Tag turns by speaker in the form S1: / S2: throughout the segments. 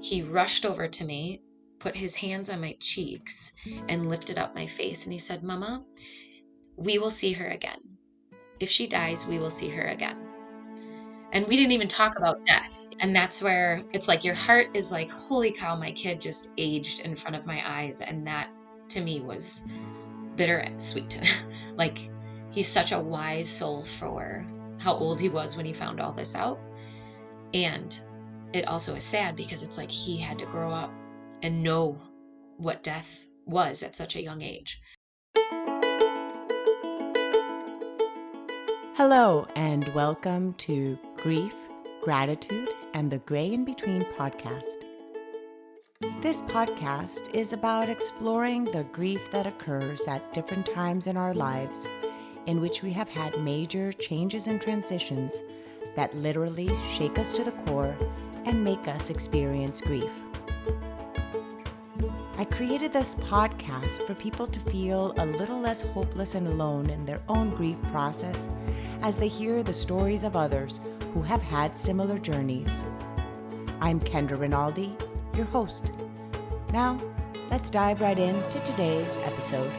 S1: he rushed over to me, put his hands on my cheeks, and lifted up my face. And he said, Mama, we will see her again. If she dies, we will see her again. And we didn't even talk about death. And that's where it's like your heart is like, holy cow, my kid just aged in front of my eyes. And that to me was bitter and sweet. Like, he's such a wise soul for how old he was when he found all this out. And it also is sad because it's like he had to grow up and know what death was at such a young age.
S2: Hello, and welcome to Grief, Gratitude, and the Gray in Between podcast. This podcast is about exploring the grief that occurs at different times in our lives, in which we have had major changes and transitions that literally shake us to the core and make us experience grief. I created this podcast for people to feel a little less hopeless and alone in their own grief process as they hear the stories of others who have had similar journeys. I'm Kendra Rinaldi, your host. Now, let's dive right into today's episode.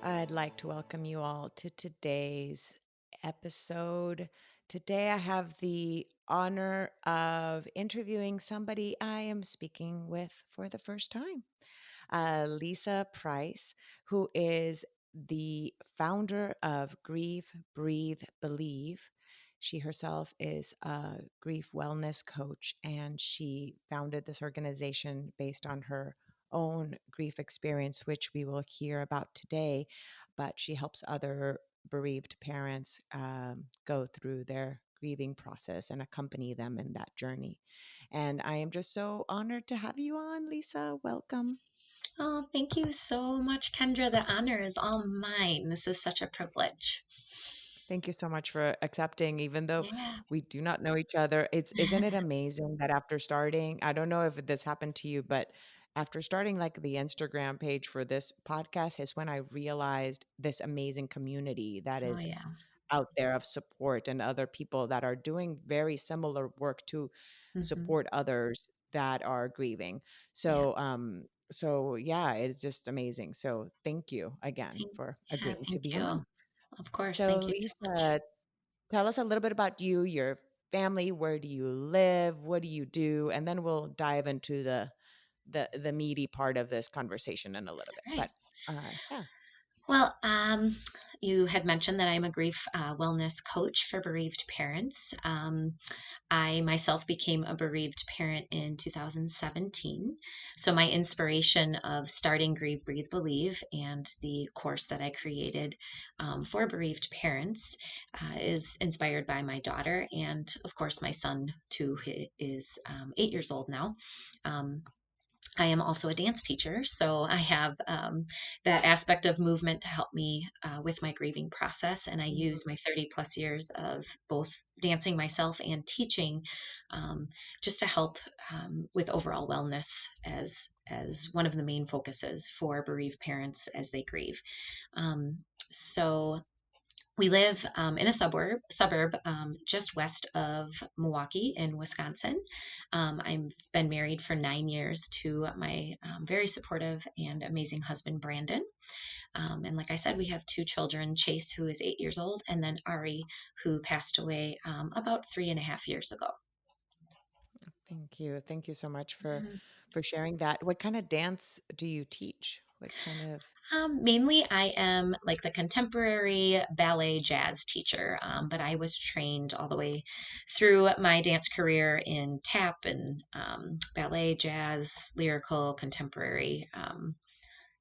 S2: I'd like to welcome you all to today's episode. Today, I have the honor of interviewing somebody I am speaking with for the first time, Lisa Price, who is the founder of Grieve, Breathe, Believe. She herself is a grief wellness coach, and she founded this organization based on her own grief experience, which we will hear about today. But she helps other bereaved parents go through their grieving process and accompany them in that journey. And I am just so honored to have you on, Lisa. Welcome.
S1: Oh, thank you so much, Kendra. The honor is all mine. This is such a privilege.
S2: Thank you so much for accepting, even though
S1: Yeah.
S2: we do not know each other. Isn't it amazing that after starting, I don't know if this happened to you, but after starting like the Instagram page for this podcast is when I realized this amazing community that
S1: Oh,
S2: is
S1: yeah.
S2: out there of support and other people that are doing very similar work to
S1: Hmm.
S2: support others that are grieving.
S1: Yeah.
S2: So yeah, it's just amazing. So thank you again
S1: Thank,
S2: for
S1: yeah.
S2: agreeing to
S1: Thank
S2: be
S1: you.
S2: on.
S1: Of course.
S2: So
S1: Thank you so much.
S2: Lisa, tell us a little bit about you, your family, where do you live, what do you do, and then we'll dive into the meaty part of this conversation in a little bit.
S1: All right.
S2: But yeah.
S1: Well, you had mentioned that I'm a grief wellness coach for bereaved parents. I myself became a bereaved parent in 2017. So, my inspiration of starting Grieve, Breathe, Believe and the course that I created for bereaved parents is inspired by my daughter and, of course, my son, too, who is 8 years old now. Um, I am also a dance teacher, so I have that aspect of movement to help me with my grieving process. And I use my 30 plus years of both dancing myself and teaching just to help with overall wellness as one of the main focuses for bereaved parents as they grieve. So we live in a suburb just west of Milwaukee in Wisconsin. I've been married for 9 years to my very supportive and amazing husband, Brandon. And like I said, we have two children, Chase, who is 8 years old, and then Ari, who passed away about 3.5 years ago.
S2: Thank you. Thank you so much
S1: Mhm.
S2: for sharing that. What kind of dance do you teach? What kind of
S1: Mainly, I am like the contemporary ballet jazz teacher, but I was trained all the way through my dance career in tap and ballet, jazz, lyrical, contemporary.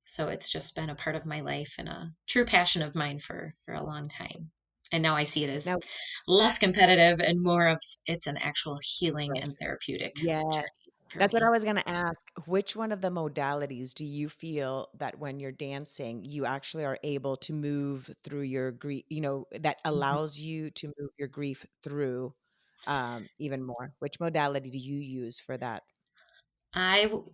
S1: So it's just been a part of my life and a true passion of mine for a long time. And now I see it as
S2: now
S1: less competitive and more of it's an actual healing and
S2: expression?
S1: therapeutic
S2: Yeah.
S1: journey for
S2: That's what
S1: me.
S2: I was gonna ask. Which one of the modalities do you feel that when you're dancing, you actually are able to move through your grief, that
S1: Mhm.
S2: allows you to move your grief through even more? Which modality do you use for that?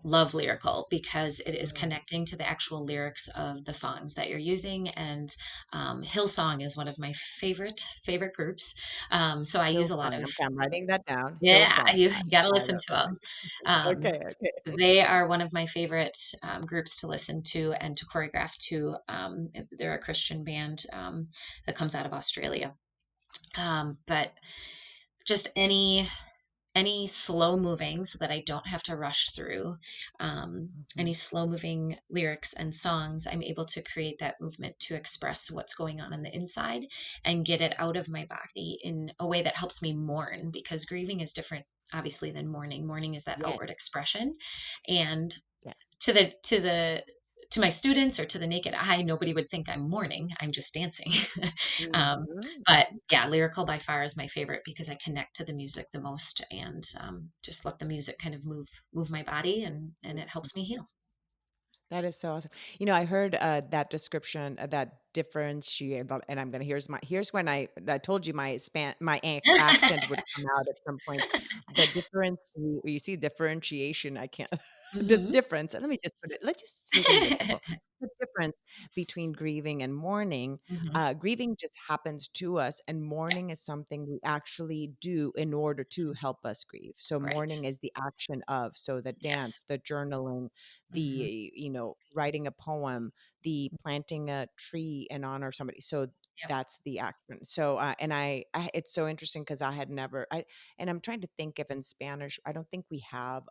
S1: love lyrical because it is
S2: Mm,
S1: connecting to the actual lyrics of the songs that you're using. And Hillsong is one of my favorite groups. So I use a lot
S2: Hillsong.
S1: of,
S2: Okay, I'm writing that down.
S1: yeah,
S2: Hillsong.
S1: you
S2: I've
S1: got to
S2: got
S1: listen
S2: it.
S1: to them.
S2: Okay, okay.
S1: They are one of my favorite groups to listen to and to choreograph to. They're a Christian band that comes out of Australia. But just any slow moving so that I don't have to rush through any
S2: Mhm.
S1: slow moving lyrics and songs. I'm able to create that movement to express what's going on the inside and get it out of my body in a way that helps me mourn, because grieving is different obviously than mourning. Mourning is that
S2: Yes.
S1: outward expression, and
S2: Yeah.
S1: to my students or to the naked eye, nobody would think I'm mourning. I'm just dancing. um,
S2: Mhm.
S1: but yeah, lyrical by far is my favorite because I connect to the music the most, and just let the music kind of move my body, and it helps me heal.
S2: That is so awesome. I heard, that description, that differentiate, and I'm gonna here's when I told you my accent would come out at some point. The difference you see differentiation, I can't the
S1: Hmm.
S2: difference, and let's just say leave it simple. The difference between grieving and mourning,
S1: Hmm.
S2: grieving just happens to us, and
S1: Yeah,
S2: mourning is something we actually do in order to help us grieve. So
S1: right.
S2: mourning is the action of, so the
S1: Yes.
S2: dance, the journaling,
S1: Hmm.
S2: writing a poem, the planting a tree in honor of somebody. So
S1: Yep.
S2: that's the action. So, and it's so interesting because and I'm trying to think if in Spanish, I don't think we have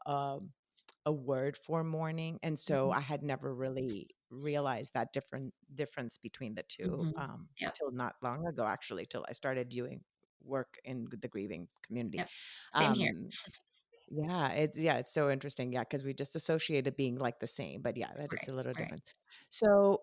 S2: a word for mourning. And so
S1: Hmm.
S2: I had never really realized that difference between the two,
S1: Hmm. Yep.
S2: till not long ago, actually, till I started doing work in the grieving community.
S1: Yep. Same here.
S2: Um, it's so interesting, yeah, because we just associated being, like, the same, but yeah, that it's
S1: Right.
S2: a little
S1: Right.
S2: different. So,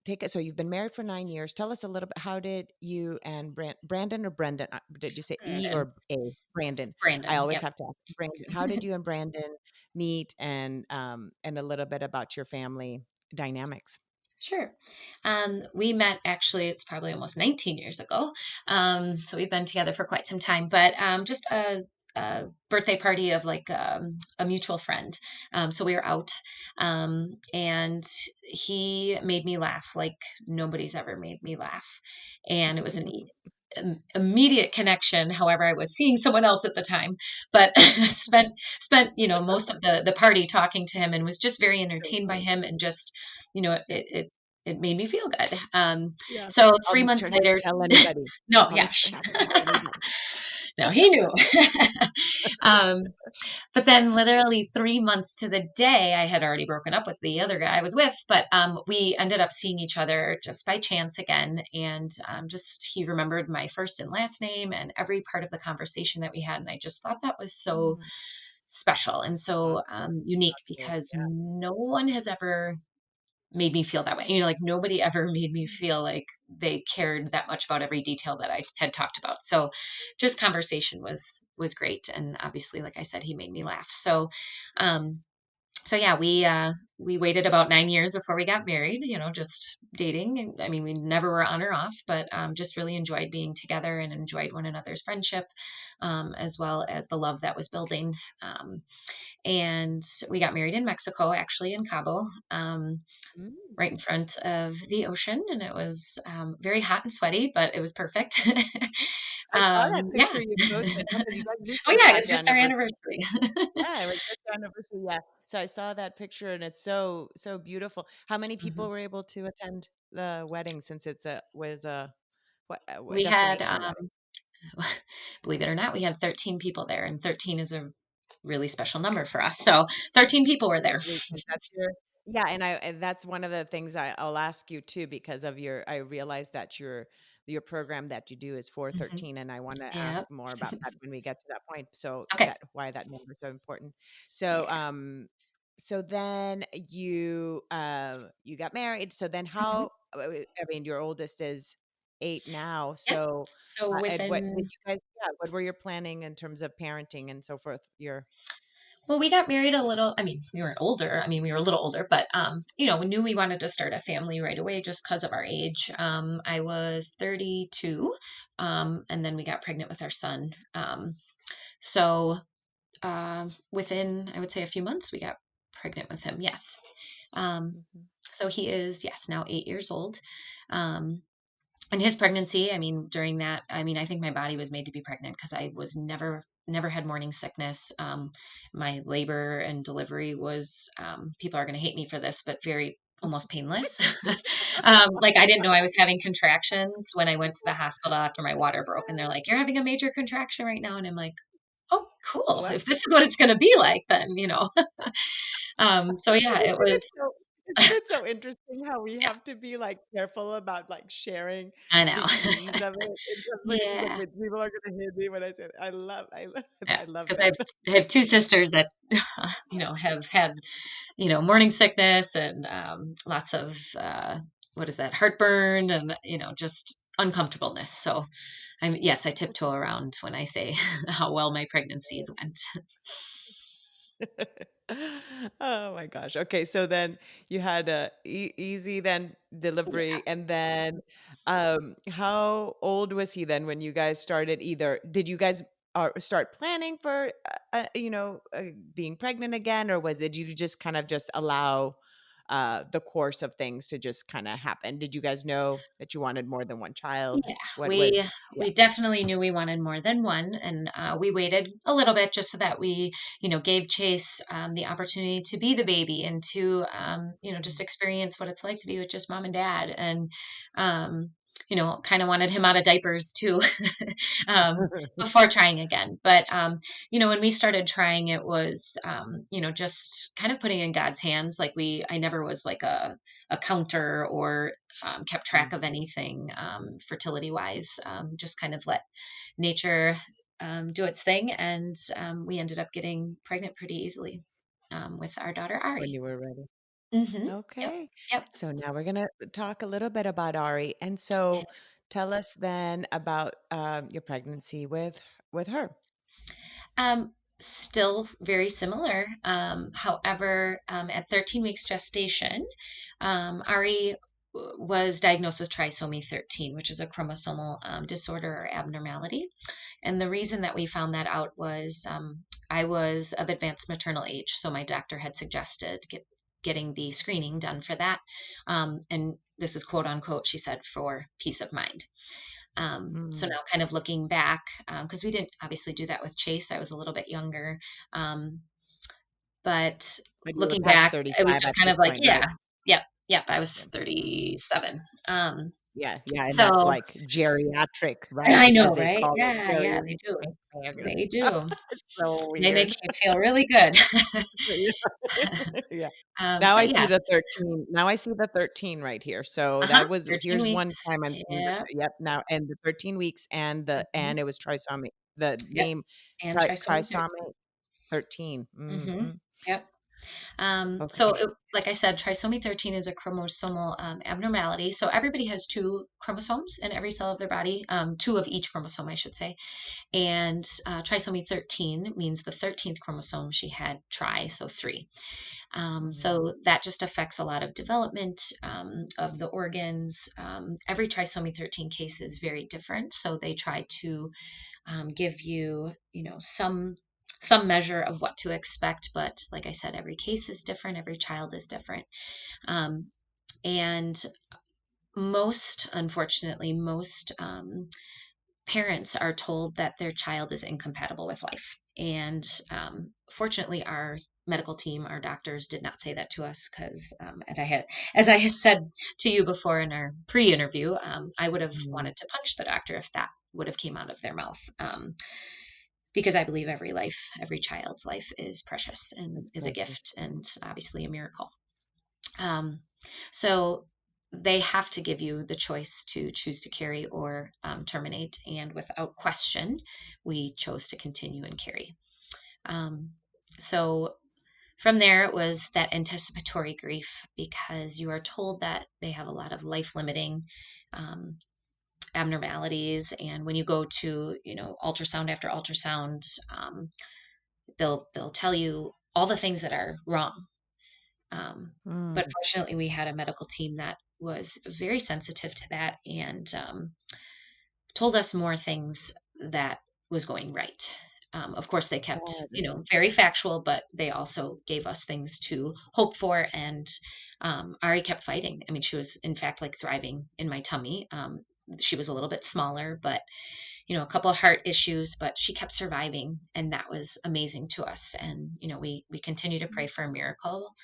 S2: take it so you've been married for 9 years. Tell us a little bit, how did you and Brandon or Brendan, did you say E
S1: And
S2: or A? Brandon. I
S1: Brandon.
S2: always
S1: Yep.
S2: have to ask. Brandon, how did you and Brandon meet, and a little bit about your family dynamics?
S1: Sure. We met actually, it's probably almost 19 years ago. So we've been together for quite some time, but just a birthday party of like a mutual friend. So we were out, and he made me laugh like nobody's ever made me laugh. And it was immediate connection. However, I was seeing someone else at the time, but spent most of the party talking to him, and was just very
S2: So
S1: entertained by
S2: funny.
S1: him, and just it made me feel good.
S2: Yeah.
S1: So
S2: I'll
S1: three
S2: make
S1: months
S2: sure not to
S1: later,
S2: tell anybody.
S1: no,
S2: I'll
S1: yeah,
S2: make sure not to tell anybody.
S1: no, he knew. um, but then, literally 3 months to the day, I had already broken up with the other guy I was with. But we ended up seeing each other just by chance again, and just he remembered my first and last name and every part of the conversation that we had, and I just thought that was so
S2: Mm,
S1: special and so
S2: thoughtful,
S1: unique,
S2: thoughtful,
S1: because
S2: yeah.
S1: no one has ever made me feel that way. Like nobody ever made me feel like they cared that much about every detail that I had talked about. So just conversation was great. And obviously, like I said, he made me laugh. Um so yeah, we waited about 9 years before we got married, just dating. And I mean, we never were on or off, but just really enjoyed being together and enjoyed one another's friendship, as well as the love that was building. And we got married in Mexico, actually in Cabo.
S2: Mm.
S1: Right in front of the ocean, and it was very hot and sweaty, but it was perfect.
S2: I saw that
S1: Yeah.
S2: picture you posted. Yeah, because you guys
S1: Oh
S2: recently
S1: yeah, it
S2: had
S1: was
S2: your
S1: just our
S2: anniversary.
S1: anniversary.
S2: Yeah, it was just your anniversary, yeah. So I saw that picture, and it's so, so beautiful. How many people
S1: Mhm.
S2: were able to attend the wedding, since was a
S1: We had,
S2: destination wedding?
S1: believe it or not, we had 13 people there, and 13 is a really special number for us. So 13 people were there.
S2: Because that's your yeah, and that's one of the things I'll ask you too, because of I realize that your program that you do is for
S1: Mhm.
S2: 13, and I wanna
S1: Yeah.
S2: ask more about that when we get to that point, so
S1: Okay.
S2: that why that number is so important.
S1: Yeah.
S2: So, so then you got married, so then
S1: Mhm.
S2: I mean, your oldest is 8 now,
S1: Yep.
S2: so,
S1: So
S2: and what did
S1: within
S2: you guys what were your planning in terms of parenting and so forth? Your
S1: Well, we got married a little, I mean, we weren't older. I mean, we were a little older, but we knew we wanted to start a family right away just because of our age. I was 32, and then we got pregnant with our son. So within, I would say, a few months, we got pregnant with him. Yes. Um,
S2: Mhm.
S1: so he is, yes, now 8 years old. Um, and his pregnancy, I mean, during that, I mean, I think my body was made to be pregnant because I was never had morning sickness. My labor and delivery was, people are going to hate me for this, but very almost painless. Like I didn't know I was having contractions when I went to the hospital after my water broke, and they're like, "You're having a major contraction right now," and I'm like, "Oh, cool.
S2: What?
S1: If this is what it's going to be like, then So yeah, it
S2: Isn't it
S1: was.
S2: so isn't it so interesting how we
S1: Yeah,
S2: have to be, like, careful about, like, sharing
S1: I
S2: the
S1: know.
S2: ease of it in terms of, like,
S1: Yeah.
S2: people are gonna hit me when I say that.
S1: Yeah,
S2: I love
S1: because
S2: that.
S1: I have 2 sisters that, have had, morning sickness and, lots of, what is that? Heartburn and, just uncomfortableness. So, yes, I tiptoe around when I say how well my pregnancies went.
S2: Oh my gosh. Okay, so then you had a easy then
S1: Yeah.
S2: delivery, and then, how old was he then when you guys started either did you guys, start planning for, being pregnant again, or was it you just kind of just allow, the course of things to just kinda happen? Did you guys know that you wanted more than one child?
S1: Yeah,
S2: What was
S1: we
S2: yeah.
S1: we definitely knew we wanted more than one, and we waited a little bit just so that we, gave Chase the opportunity to be the baby and to, just
S2: Mm.
S1: experience what it's like to be with just mom and dad, and kind of wanted him out of diapers too, before trying again. But when we started trying, it was, just kind of putting in God's hands. Like I never was like a counter or kept track of
S2: Mhm.
S1: anything fertility wise. Just kind of let nature do its thing. And we ended up getting pregnant pretty easily with our daughter,
S2: When
S1: Ari.
S2: you were ready.
S1: Yep.
S2: Okay.
S1: Yep.
S2: So now we're gonna talk a little bit about Ari. And so tell us then about your pregnancy with her.
S1: Still very similar. However, at 13 weeks gestation, Ari was diagnosed with trisomy 13, which is a chromosomal disorder or abnormality. And the reason that we found that out was I was of advanced maternal age. So my doctor had suggested getting the screening done for that. And this is quote unquote, she said, for peace of mind. So
S2: Mm.
S1: now, kind of looking back, because we didn't obviously do that with Chase, I was a little bit younger. Um, but
S2: But you were
S1: looking
S2: past
S1: back, it was
S2: 35
S1: just
S2: at
S1: kind
S2: this
S1: of like,
S2: point,
S1: yeah,
S2: right?
S1: yep, yep. I was
S2: Yeah. Mm.
S1: 37.
S2: Yeah, yeah, and that's
S1: So
S2: like geriatric, right?
S1: I know,
S2: As they
S1: right?
S2: call it.
S1: Yeah, yeah, they do. They do.
S2: It's so
S1: They make
S2: weird.
S1: you feel really good.
S2: Yeah. Yeah. Now I
S1: But
S2: see
S1: yes,
S2: the 13 now I see the 13 right here. So
S1: uh-huh,
S2: that was
S1: 13
S2: here's one
S1: weeks.
S2: time I'm seeing the
S1: Yep,
S2: yep, now and the 13 weeks and
S1: mhm,
S2: it was trisomy the
S1: yep,
S2: name
S1: and trisomy 13.
S2: trisomy 13.
S1: Mhm,
S2: Mhm.
S1: yep. So,
S2: Okay.
S1: like I said, trisomy 13 is a chromosomal abnormality. So, everybody has two chromosomes in every cell of their body, two of each chromosome, I should say. And trisomy 13 means the 13th chromosome she had so three.
S2: Mhm.
S1: So, that just affects a lot of development of the organs. Every trisomy 13 case is very different. So, they try to give you, some measure of what to expect. But like I said, every case is different. Every child is different. Um, and unfortunately, most parents are told that their child is incompatible with life. And fortunately, our medical team, our doctors did not say that to us because, as I had said to you before in our pre-interview, I would have
S2: Mhm.
S1: wanted to punch the doctor if that would have came out of their mouth. Because I believe every child's life is precious and
S2: It's
S1: is a
S2: precious.
S1: gift and obviously a miracle. Um, so they have to give you the choice to choose to carry or terminate. And without question, we chose to continue and carry. Um, so from there, it was that anticipatory grief because you are told that they have a lot of life limiting um, abnormalities. And when you go to, ultrasound after ultrasound, they'll tell you all the things that are wrong. But
S2: Mm.
S1: fortunately, we had a medical team that was very sensitive to that and told us more things that was going right. Of course, they kept,
S2: That is
S1: very factual, but they also gave us things to hope for. And Ari kept fighting. I mean, she was, in fact, like thriving in my tummy. She was a little bit smaller, but, a couple of heart issues, but she kept surviving. And that was amazing to us. And, we continue to pray for a miracle.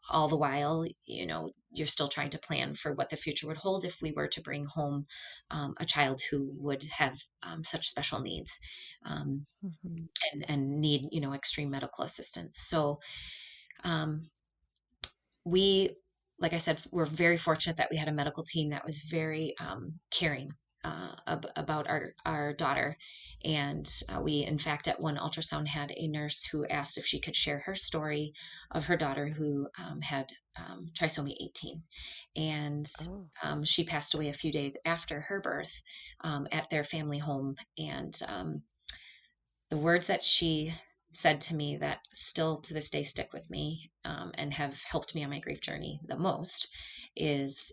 S1: All the while, you're still trying to plan for what the future would hold if we were to bring home a child who would have such special needs. Um,
S2: mhm,
S1: and need extreme medical assistance. So um, we, like I said, we're very fortunate that we had a medical team that was very caring about our daughter. And we, in fact, at one ultrasound had a nurse who asked if she could share her story of her daughter who had trisomy 18. And
S2: oh,
S1: she passed away a few days after her birth at their family home. And the words that she said to me that still to this day stick with me, and have helped me on my grief journey the most is,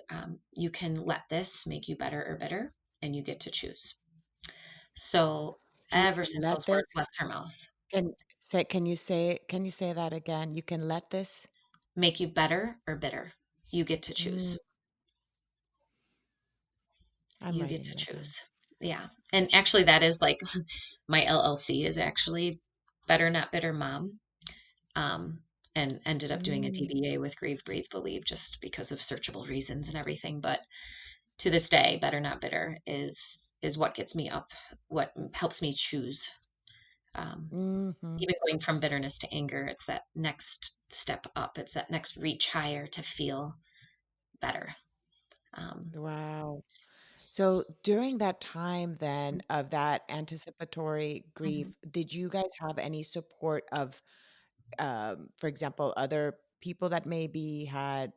S1: you can let this make you better or bitter, and you get to choose. So
S2: you
S1: ever
S2: can
S1: since
S2: let
S1: those words
S2: this
S1: left her mouth,
S2: can you say that again? You can let this
S1: make you better or bitter, you get to
S2: mm,
S1: choose.
S2: I'm
S1: You get
S2: writing
S1: to
S2: that down.
S1: choose. Yeah. And actually, that is like my LLC is actually Better Not Bitter Mom. um, and ended up doing a
S2: Mm,
S1: DBA with Grieve, Breathe, Believe just because of searchable reasons and everything. But to this day, Better Not Bitter is what gets me up, what helps me choose. Um,
S2: mhm.
S1: Even going from bitterness to anger, it's that next step up. It's that next reach higher to feel better. Um,
S2: Wow. So during that time then of that anticipatory
S1: mhm.
S2: grief, did you guys have any support of, for example, other people that maybe had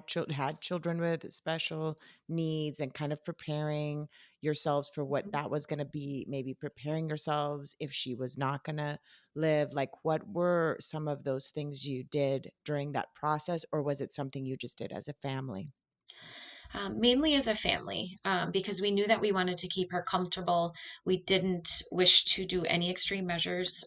S2: children with special needs and kind of preparing yourselves for what that was going to be, maybe preparing yourselves if she was not going to live? Like, what were some of those things you did during that process, or was it something you just did as a family?
S1: Mainly as a family, because we knew that we wanted to keep her comfortable. We didn't wish to do any extreme measures,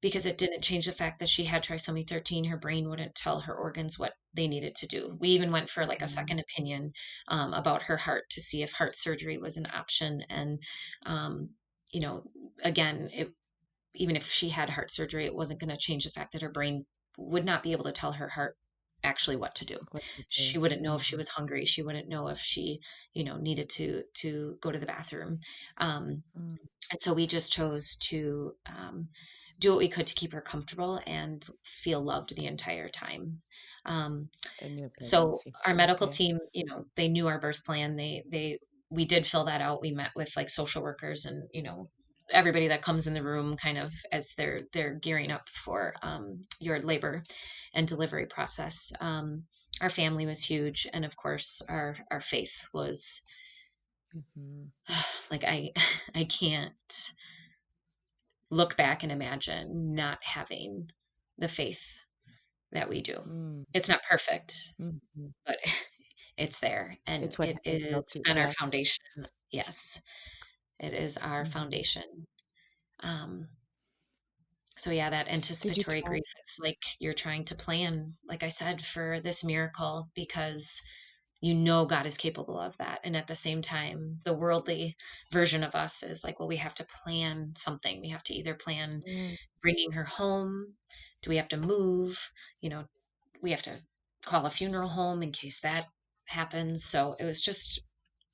S1: because it didn't change the fact that she had trisomy 13. Her brain wouldn't tell her organs what they needed to do. We even went for like a
S2: Mm,
S1: second opinion about her heart to see if heart surgery was an option. And, um, you know, again, even if she had heart surgery, it wasn't going to change the fact that her brain would not be able to tell her heart actually what to do.
S2: what to
S1: She
S2: do.
S1: wouldn't know if she
S2: Mhm,
S1: was hungry. She wouldn't know if she, needed to go to the bathroom. Um,
S2: mm.
S1: and so we just chose to do what we could to keep her comfortable and feel loved the entire time. Um,
S2: In your
S1: so
S2: pregnancy.
S1: our medical
S2: Okay.
S1: team, they knew our birth plan. We did fill that out. We met with like social workers and, everybody that comes in the room kind of as they're gearing up for your labor and delivery process. Our family was huge, and of course, our faith was
S2: Mhm.
S1: like I can't look back and imagine not having the faith that we do.
S2: Mm,
S1: It's not perfect,
S2: mhm.
S1: but it's there, and
S2: It's what
S1: it
S2: has
S1: is
S2: built you.
S1: been our
S2: Yes.
S1: foundation. Yes, it is our
S2: Mhm.
S1: foundation. Um, so yeah, that
S2: Did you
S1: anticipatory
S2: talk
S1: grief, it's like you're trying to plan, like I said, for this miracle because God is capable of that. And at the same time, the worldly version of us is like, well, we have to plan something. We have to either plan
S2: mm,
S1: bringing her home. Do we have to move? You know, we have to call a funeral home in case that happens. So it was just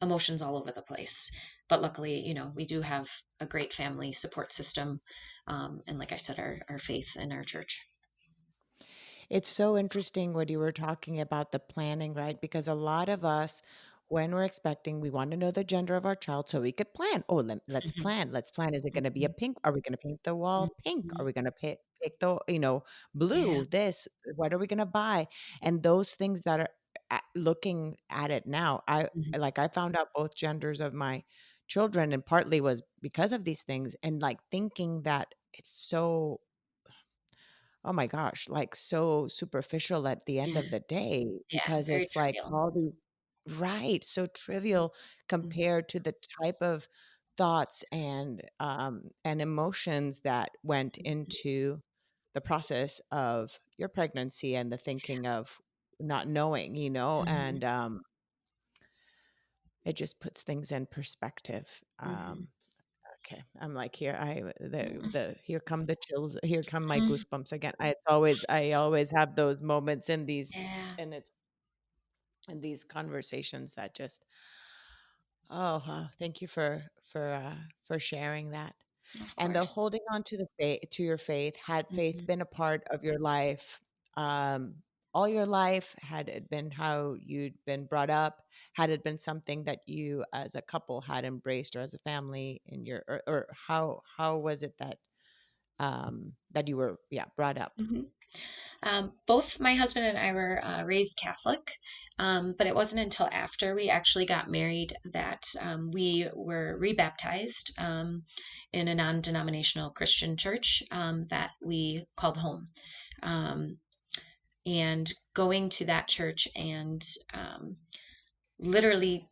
S1: emotions all over the place. But luckily, we do have a great family support system. And like I said, our faith in our church.
S2: it's so interesting what you were talking about the planning, right? Because a lot of us, when we're expecting, we want to know the gender of our child so we could plan. Oh, let's
S1: Mhm,
S2: plan. Let's plan. Is it going to be a
S1: mhm,
S2: pink? Are we going to paint the wall pink? Are
S1: mhm.
S2: we going to pick the,
S1: Yeah.
S2: blue? This, what are we going to buy? And those things that are looking at it now,
S1: Mhm.
S2: I found out both genders of my children, and partly was because of these things, and like thinking that it's so, oh my gosh, like, so superficial at the end
S1: Yeah.
S2: of the day
S1: Yeah.
S2: because
S1: Very
S2: it's like
S1: trivial.
S2: all these, right, so trivial
S1: Mhm.
S2: compared to the type of thoughts and emotions that went into the process of your pregnancy and the thinking of not knowing,
S1: Mhm.
S2: and it just puts things in perspective.
S1: Mhm.
S2: Okay, I'm like here.
S1: Mhm.
S2: The here come the chills. Here come my
S1: Mhm.
S2: goosebumps again. I always have those moments in these,
S1: Yeah,
S2: and it's in these conversations that just, oh, wow, thank you for sharing that.
S1: of
S2: And the
S1: course.
S2: holding on to the faith, to your faith, had faith
S1: Mhm.
S2: been a part of your life um all your life? Had it been how you'd been brought up? Had it been something that you as a couple had embraced, or as a family in your, or how was it that that you were, yeah, brought up?
S1: Mhm. Both my husband and I were raised Catholic, but it wasn't until after we actually got married that we were rebaptized in a non denominational Christian church that we called home. Um, and going to that church and literally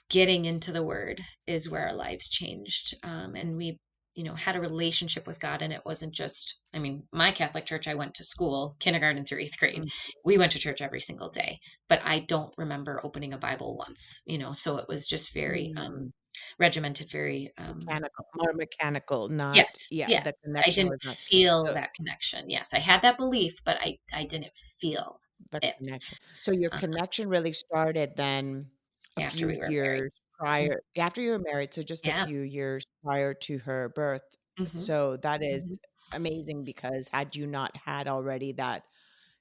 S1: getting into the word is where our lives changed. And we, had a relationship with God. And it wasn't just, I mean, my Catholic church, I went to school, kindergarten through eighth grade.
S2: Mm,
S1: We went to church every single day, but I don't remember opening a Bible once, so it was just very
S2: mm.
S1: regimented, very,
S2: Mechanical, more mechanical, not,
S1: yes,
S2: yeah,
S1: yes.
S2: the
S1: I
S2: connection
S1: didn't
S2: was not
S1: feel
S2: so.
S1: that connection. Yes, I had that belief, but I didn't feel
S2: The
S1: it
S2: connection. So your
S1: uh,
S2: connection really started then a
S1: after
S2: few
S1: we were married.
S2: years
S1: Mm,
S2: prior, after you were married, so just a
S1: yeah.
S2: few years prior to her birth.
S1: Hmm.
S2: So that
S1: Hmm.
S2: is amazing, because had you not had already that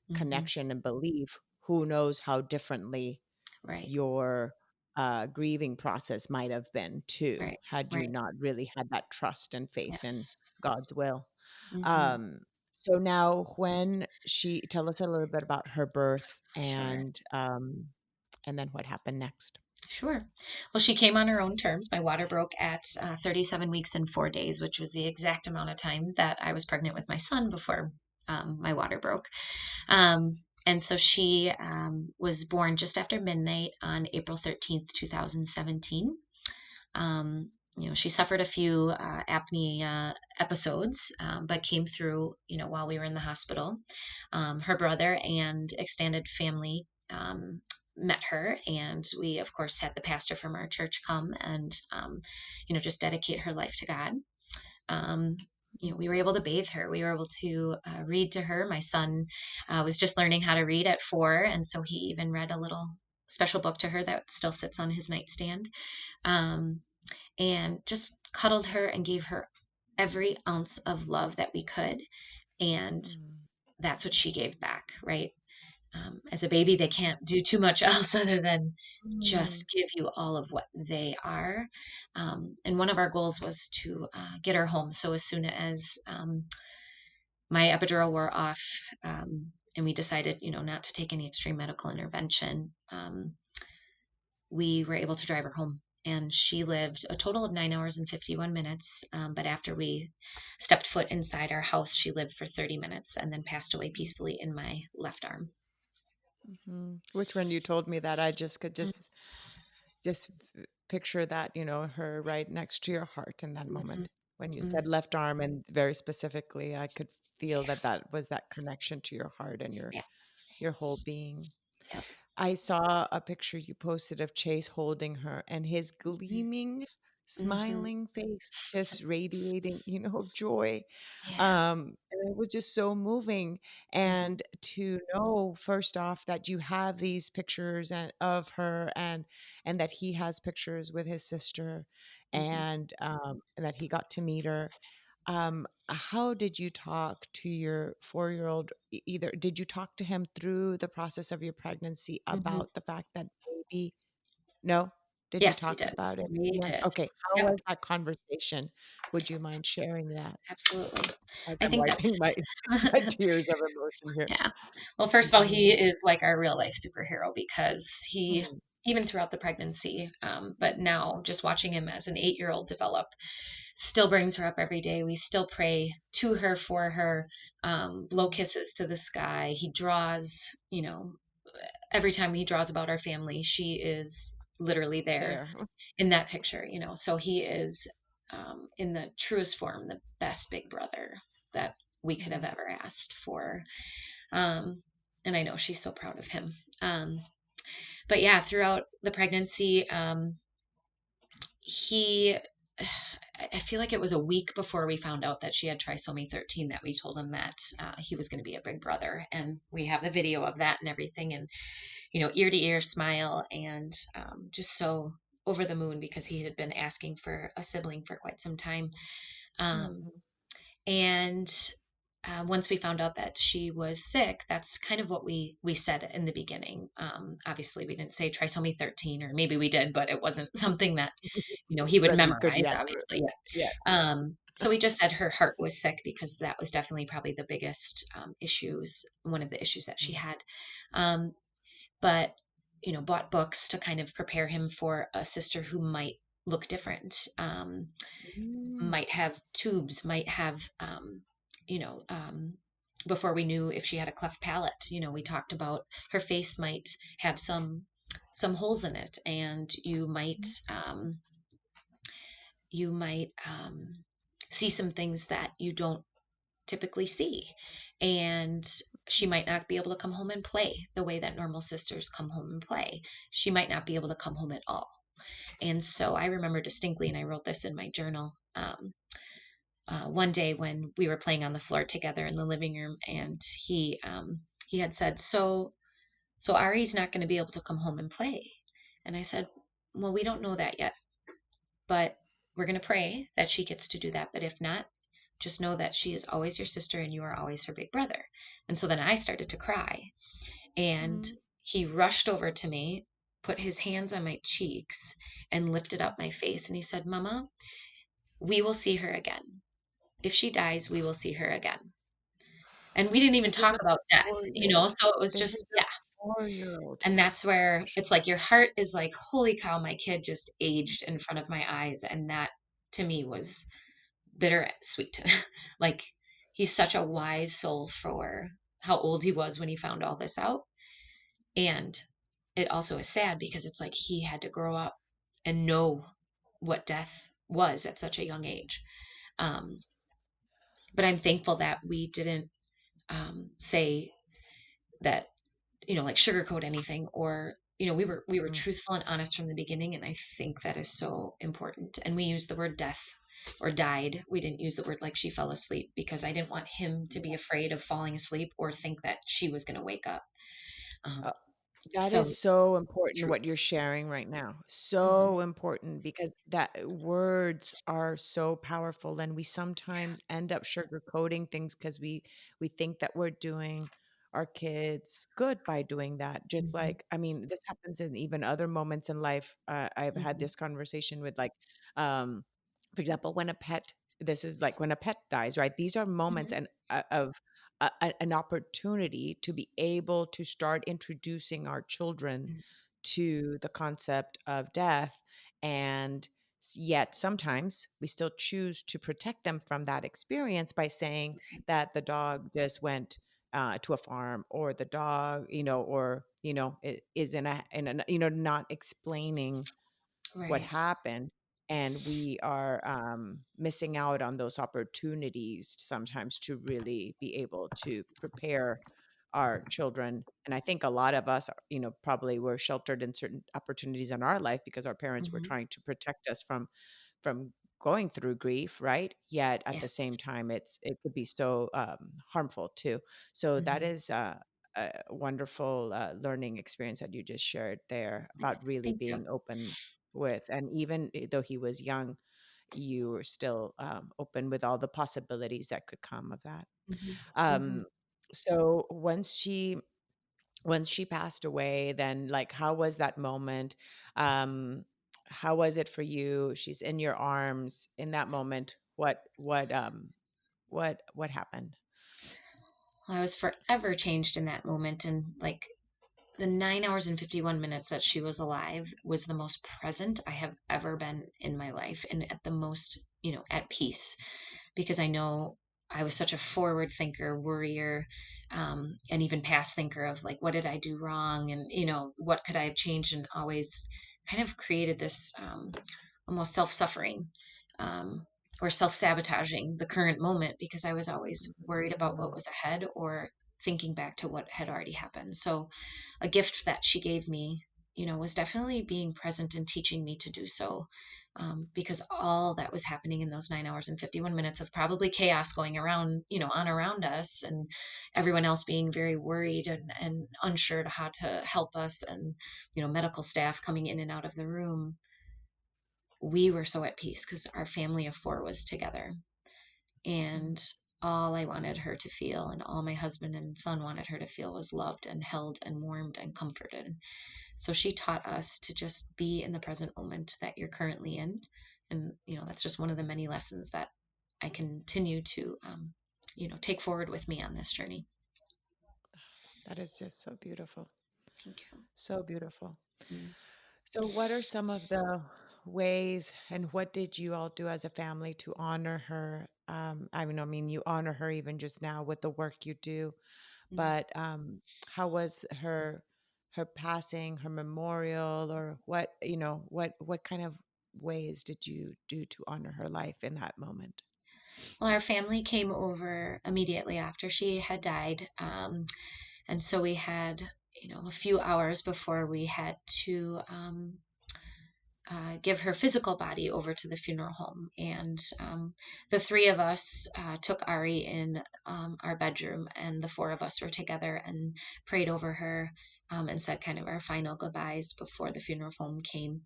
S1: Hmm.
S2: connection and belief, who knows how differently
S1: Right,
S2: your grieving process might have been too,
S1: right,
S2: had you
S1: right.
S2: not really had that trust and faith in
S1: Yes.
S2: God's will.
S1: Mhm.
S2: Um, so now, when she tell us a little bit about her birth,
S1: Sure.
S2: and then what happened next.
S1: Sure. Well, she came on her own terms. My water broke at 37 weeks and 4 days, which was the exact amount of time that I was pregnant with my son before my water broke. Um, and so she was born just after midnight on April 13th, 2017. She suffered a few apnea episodes, but came through, while we were in the hospital. Her brother and extended family met her, and we, of course, had the pastor from our church come and, just dedicate her life to God. Um, we were able to bathe her. We were able to read to her. My son was just learning how to read at 4, and so he even read a little special book to her that still sits on his nightstand. Um, and just cuddled her and gave her every ounce of love that we could. And
S2: Mm,
S1: that's what she gave back, right? As a baby, they can't do too much else other than
S2: mm,
S1: just give you all of what they are. And one of our goals was to get her home. So as soon as my epidural wore off, and we decided, not to take any extreme medical intervention, we were able to drive her home. And she lived a total of 9 hours and 51 minutes. But after we stepped foot inside our house, she lived for 30 minutes and then passed away peacefully in my left arm.
S2: mhm. Which, when you told me that, I just could just picture that, her right next to your heart in that
S1: Mm-hmm.
S2: moment. When you
S1: Mm.
S2: said left arm, and very specifically, I could feel that that was that connection to your heart and
S1: Yeah.
S2: your whole being.
S1: Yep.
S2: I saw a picture you posted of Chase holding her, and his
S1: Mm-hmm.
S2: gleaming,
S1: Mm-hmm.
S2: smiling face just radiating, joy.
S1: Yeah.
S2: And it was just so moving.
S1: Mm-hmm.
S2: And to know, first off, that you have these pictures of her, and that he has pictures with his sister,
S1: Mm-hmm.
S2: and that he got to meet her. How did you talk to your 4-year-old? Either did you talk to him through the process of your pregnancy
S1: Mm-hmm.
S2: about the fact that maybe, no? Did you
S1: Yes, we
S2: talk
S1: did.
S2: about it?
S1: We
S2: Yeah.
S1: did.
S2: Okay. How
S1: Yep.
S2: was that conversation? Would you mind sharing that,
S1: Absolutely.
S2: as
S1: I
S2: I'm
S1: think
S2: wiping
S1: that's
S2: my tears of emotion here?
S1: yeah. Well, first of all, he
S2: Mhm.
S1: is like our real life superhero because he,
S2: Mm,
S1: even throughout the pregnancy, but now just watching him as an 8-year old develop, still brings her up every day. We still pray to her, for her, blow
S2: mm.
S1: kisses to the sky. He draws, every time he draws about our family, she is literally there
S2: There.
S1: in that picture, so he is. in the truest form, the best big brother that we could have
S2: Mm,
S1: ever asked for. Um, and I know she's so proud of him. But yeah, throughout the pregnancy, he, I feel like it was a week before we found out that she had trisomy 13 that we told him that he was going to be a big brother. And we have the video of that and everything. And, ear to ear smile, and just so over the moon because he had been asking for a sibling for quite some time. Um,
S2: mm,
S1: and once we found out that she was sick, that's kind of what we said in the beginning. Obviously, we didn't say trisomy 13, or maybe we did, but it wasn't something that he would
S2: that we could,
S1: memorize.
S2: yeah,
S1: Obviously, yeah.
S2: yeah.
S1: So we just said her heart was sick because that was definitely probably the biggest issues, one of the issues that she
S2: Mm,
S1: had. Um, but bought books to kind of prepare him for a sister who might look different,
S2: mm,
S1: might have tubes, might have, you know, um, before we knew if she had a cleft palate, we talked about her face might have some holes in it, and you might see some things that you don't typically see, and she might not be able to come home and play the way that normal sisters come home and play. She might not be able to come home at all. And so I remember distinctly, and I wrote this in my journal, one day when we were playing on the floor together in the living room, and he had said, "So Ari's not going to be able to come home and play." And I said, "Well, we don't know that yet, but we're going to pray that she gets to do that. But if not, just know that she is always your sister and you are always her big brother." And so then I started to cry, and
S2: mm.
S1: he rushed over to me, put his hands on my cheeks, and lifted up my face, and he said, "Mama, we will see her again. If she dies, we will see her again." And we didn't even
S2: This is
S1: talk
S2: a
S1: about death,
S2: 4-year-old.
S1: so it was
S2: This is
S1: just,
S2: a
S1: yeah.
S2: 4-year-old.
S1: And that's where it's like your heart is like, holy cow, my kid just aged in front of my eyes. And that to me was bitter sweet. Like, he's such a wise soul for how old he was when he found all this out. And it also is sad because it's like he had to grow up and know what death was at such a young age. Um, but I'm thankful that we didn't say that, like sugarcoat anything, or we were
S2: Mm.
S1: truthful and honest from the beginning, and I think that is so important. And we used the word death or died. We didn't use the word like she fell asleep, because I didn't want him to be afraid of falling asleep or think that she was going to wake up.
S2: Uh,
S1: Um,
S2: that is
S1: so
S2: so important
S1: truth.
S2: what you're sharing right now.
S1: Hmm.
S2: So important because that words are so powerful and we sometimes end up sugarcoating things because we think that we're doing our kids good by doing that. Just
S1: Hmm.
S2: like, I mean, this happens in even other moments in life. I've had
S1: Hmm.
S2: this conversation with like, um, for example, when a pet, this is like when a pet dies, right? These are moments
S1: Hmm.
S2: and of an opportunity to be able to start introducing our children to the concept of death. And yet sometimes we still choose to protect them from that experience by saying that the dog just went to a farm, or the dog, or is in a not explaining what
S1: Right.
S2: happened. And we are missing out on those opportunities sometimes to really be able to prepare our children. And I think a lot of us, probably were sheltered in certain opportunities in our life because our parents were
S1: Hmm.
S2: trying to protect us from going through grief, right? Yet at
S1: Yeah.
S2: the same time, it could be so harmful too. So that
S1: Hmm.
S2: is a wonderful learning experience that you just shared there about really
S1: Thank you.
S2: being open with. And even though he was young, you were still open with all the possibilities that could come of that.
S1: Hmm. Hmm.
S2: Um, so once she passed away, then like how was that moment? Um, how was it for you? She's in your arms in that moment. What happened?
S1: I was forever changed in that moment, and like the 9 hours and 51 minutes that she was alive was the most present I have ever been in my life, and at the most, at peace, because I know I was such a forward thinker, worrier, and even past thinker of like, what did I do wrong? And, what could I have changed? And always kind of created this almost self suffering um, or self-sabotaging the current moment because I was always worried about what
S2: Mm,
S1: was ahead or thinking back to what had already happened. So a gift that she gave me, was definitely being present and teaching me to do so. Because all that was happening in those 9 hours and 51 minutes of probably chaos going around, on around us, and everyone else being very worried and unsure to how to help us, and, medical staff coming in and out of the room. We were so at peace because our family of four was together.
S2: mm.
S1: And all I wanted her to feel, and all my husband and son wanted her to feel, was loved and held and warmed and comforted. So she taught us to just be in the present moment that you're currently in. And, that's just one of the many lessons that I continue to, take forward with me on this journey.
S2: That is just so beautiful.
S1: Thank you.
S2: So beautiful.
S1: Mm.
S2: So, what are some of the ways and what did you all do as a family to honor her? I mean, you honor her even just now with the work you do,
S1: Mm.
S2: but how was her passing, her memorial, or what kind of ways did you do to honor her life in that moment?
S1: Well, our family came over immediately after she had died. And so we had, a few hours before we had to give her physical body over to the funeral home. And the three of us took Ari in our bedroom, and the four of us were together and prayed over her, and said kind of our final goodbyes before the funeral home came.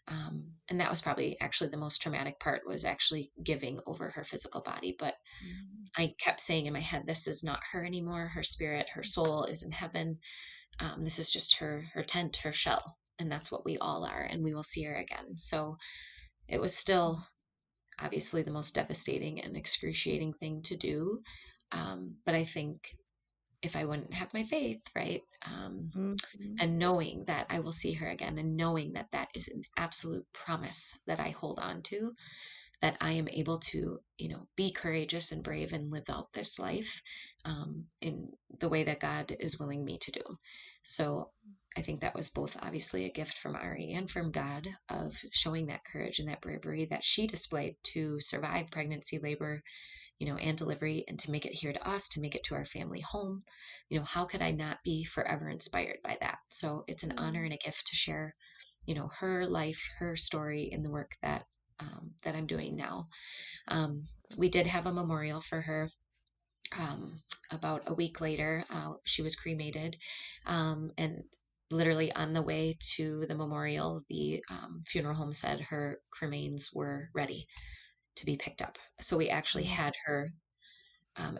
S1: And that was probably actually the most traumatic part, was actually giving over her physical body. But
S2: Mm,
S1: I kept saying in my head, this is not her anymore. Her spirit, her soul is in heaven. This is just her tent, her shell, and that's what we all are, and we will see her again. So it was still obviously the most devastating and excruciating thing to do. But I think if I wouldn't have my faith, right,
S2: mm, mm,
S1: and knowing that I will see her again, and knowing that that is an absolute promise that I hold on to, that I am able to, be courageous and brave and live out this life, in the way that God is willing me to do. So I think that was both obviously a gift from Ari and from God, of showing that courage and that bravery that she displayed to survive pregnancy, labor, and delivery, and to make it here to us, to make it to our family home. How could I not be forever inspired by that? So it's an honor
S2: mm.
S1: and a gift to share, her life, her story in the work that I'm doing now. Um, we did have a memorial for her. Um, about a week later, she was cremated, and literally on the way to the memorial, the funeral home said her cremains were ready to be picked up. So we actually
S2: Mm,
S1: had her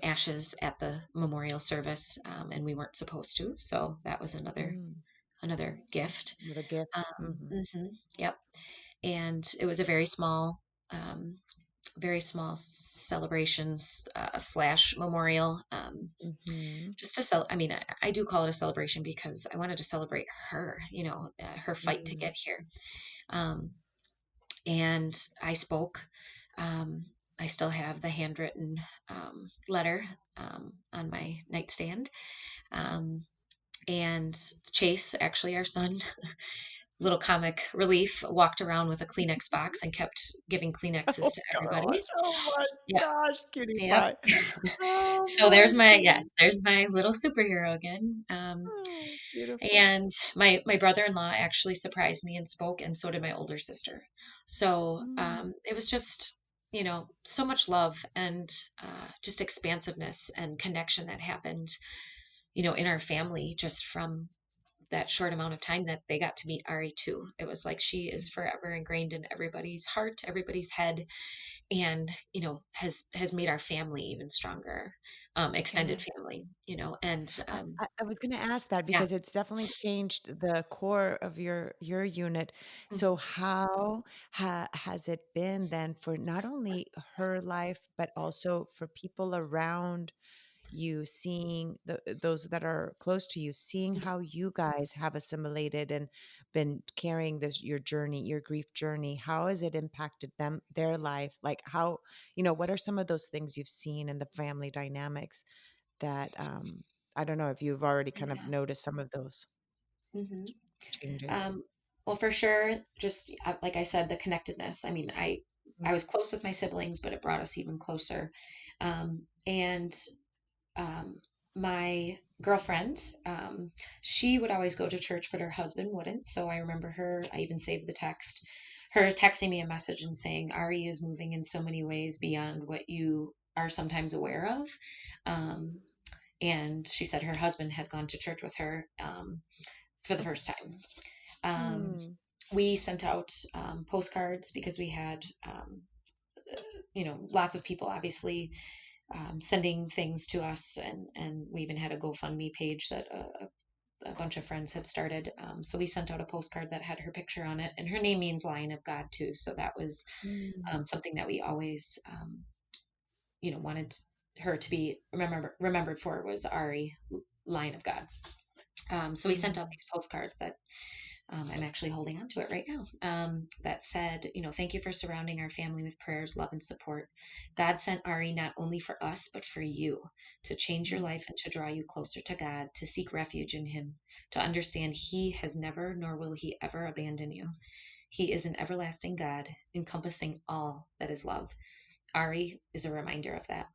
S1: ashes at the memorial service, and we weren't supposed to. So that was
S2: mm.
S1: another gift.
S2: What a gift.
S1: Yep. And it was a very small celebrations slash memorial.
S2: Mhm.
S1: Just to I mean, I do call it a celebration because I wanted to celebrate her, her fight to
S2: Mm,
S1: get here. Um, and I spoke. Um, I still have the handwritten letter on my nightstand. Um, and Chase, actually, our son, little comic relief, walked around with a Kleenex box and kept giving Kleenexes
S2: oh
S1: to
S2: gosh,
S1: everybody.
S2: oh my
S1: Yep.
S2: gosh, cutie
S1: Yep.
S2: pie. Oh
S1: So
S2: my
S1: yes,
S2: goodness.
S1: there's my little superhero again.
S2: Oh, beautiful.
S1: And my brother-in-law actually surprised me and spoke, and so did my older sister. So
S2: Mm,
S1: it was just, so much love and just expansiveness and connection that happened, in our family, just from that short amount of time that they got to meet Ari too. It was like she is forever ingrained in everybody's heart, everybody's head, and has made our family even stronger, extended
S2: yeah.
S1: family, and
S2: I was gonna ask that
S1: yeah.
S2: because it's definitely changed the core of your unit. So
S1: Mhm.
S2: how has it been then for not only her life, but also for people around you, seeing those that are close to you, seeing how you guys have assimilated and been carrying this your journey, your grief journey? How has it impacted them, their life? Like how, what are some of those things you've seen in the family dynamics that I don't know if you've already kind of
S1: Yeah.
S2: noticed some of those
S1: hmm
S2: changes.
S1: Um, well, for sure, just like I said, the connectedness. I mean, I I was close with my siblings, but it brought us even closer. And um, my girlfriend, she would always go to church, but her husband wouldn't. So I remember her, I even saved the text, her texting me a message and saying, Ari is moving in so many ways beyond what you are sometimes aware of. Um, and she said her husband had gone to church with her for the first time. Um,
S2: Mm.
S1: we sent out postcards because we had, lots of people obviously sending things to us, and we even had a GoFundMe page that a bunch of friends had started. So we sent out a postcard that had her picture on it, and her name means Lion of God too. So that was
S2: Mm.
S1: something that we always, wanted her to be remembered for, was Ari, Lion of God. So we sent out
S2: Mm.
S1: these postcards that I'm actually holding on to it right now. That said, thank you for surrounding our family with prayers, love, and support. God sent Ari not only for us, but for you, to change your
S2: Mm.
S1: life and to draw you closer to God, to seek refuge in Him, to understand He has never, nor will He ever abandon you. He is an everlasting God, encompassing all that is love. Ari is a reminder of that.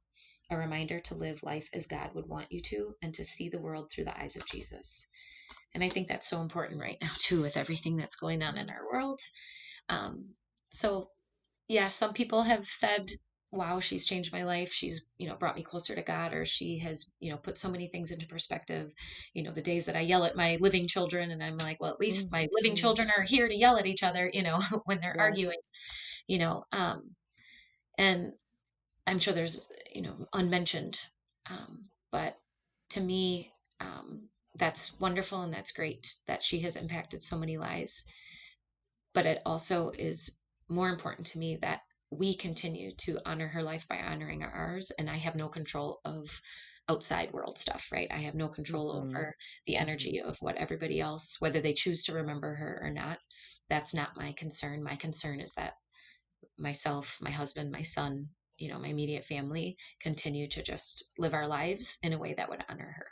S1: A reminder to live life as God would want you to, and to see the world through the eyes of Jesus. And I think that's so important right now, too, with everything that's going on in our world. Um, so, yeah, some people have said, wow, she's changed my life. She's, brought me closer to God, or she has, put so many things into perspective. The days that I yell at my living children, and I'm like, well, at least
S2: Mm.
S1: my living
S2: Mm.
S1: children are here to yell at each other, when they're
S2: Yes.
S1: arguing, you know. And I'm sure there's, unmentioned. But to me, that's wonderful and that's great that she has impacted so many lives. But it also is more important to me that we continue to honor her life by honoring ours. And I have no control of outside world stuff, right? I have no control
S2: Mhm.
S1: over the
S2: Mhm.
S1: energy of what everybody else, whether they choose to remember her or not. That's not my concern. My concern is that myself, my husband, my son, my immediate family continue to just live our lives in a way that would honor her.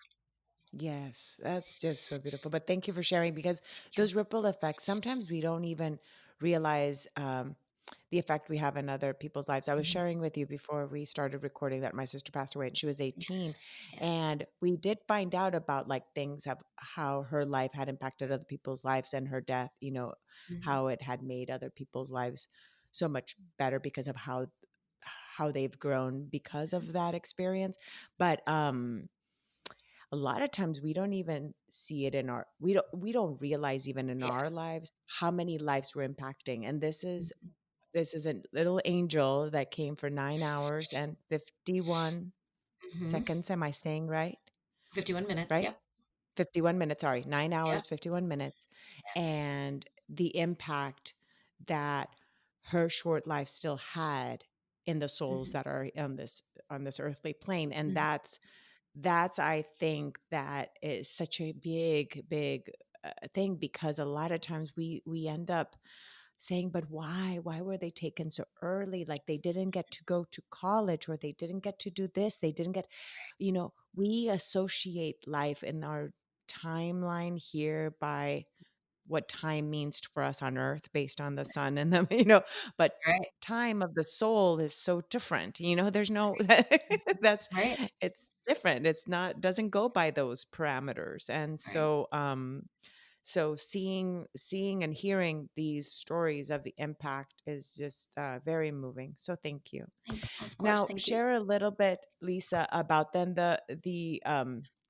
S2: Yes, that's just so beautiful. But thank you for sharing because
S1: Thank you.
S2: those ripple effects, sometimes we don't even realize the effect we have in other people's lives. I was
S1: Mhm.
S2: sharing with you before we started recording that my sister passed away and she was 18.
S1: Yes, yes.
S2: And we did find out about like things of how her life had impacted other people's lives and her death,
S1: Mhm.
S2: how it had made other people's lives so much better because of how they've grown because of that experience. But a lot of times we don't even see it in our we don't realize even in
S1: Yeah.
S2: our lives how many lives we're impacting. And this is
S1: Mhm.
S2: this is a little angel that came for 9 hours and 51
S1: Mhm.
S2: seconds. Am I saying right?
S1: 51 minutes.
S2: Right?
S1: Yep.
S2: 51 minutes, sorry, 9
S1: Yep.
S2: hours, 51 minutes.
S1: Yes.
S2: And the impact that her short life still had in the souls
S1: Mhm.
S2: that are on this earthly plane. And
S1: Mhm.
S2: that's I think that is such a big thing because a lot of times we end up saying, but why were they taken so early? Like they didn't get to go to college, or they didn't get to do this, they didn't get, we associate life in our timeline here by what time means for us on earth based on the sun and the but
S1: Right.
S2: time of the soul is so different. There's no
S1: Mhm.
S2: that's
S1: Right.
S2: it's different. It's not doesn't go by those parameters. And
S1: Right.
S2: so seeing and hearing these stories of the impact is just very moving. So thank you.
S1: Of course.
S2: Now
S1: Thank you.
S2: share a little bit, Lisa, about then the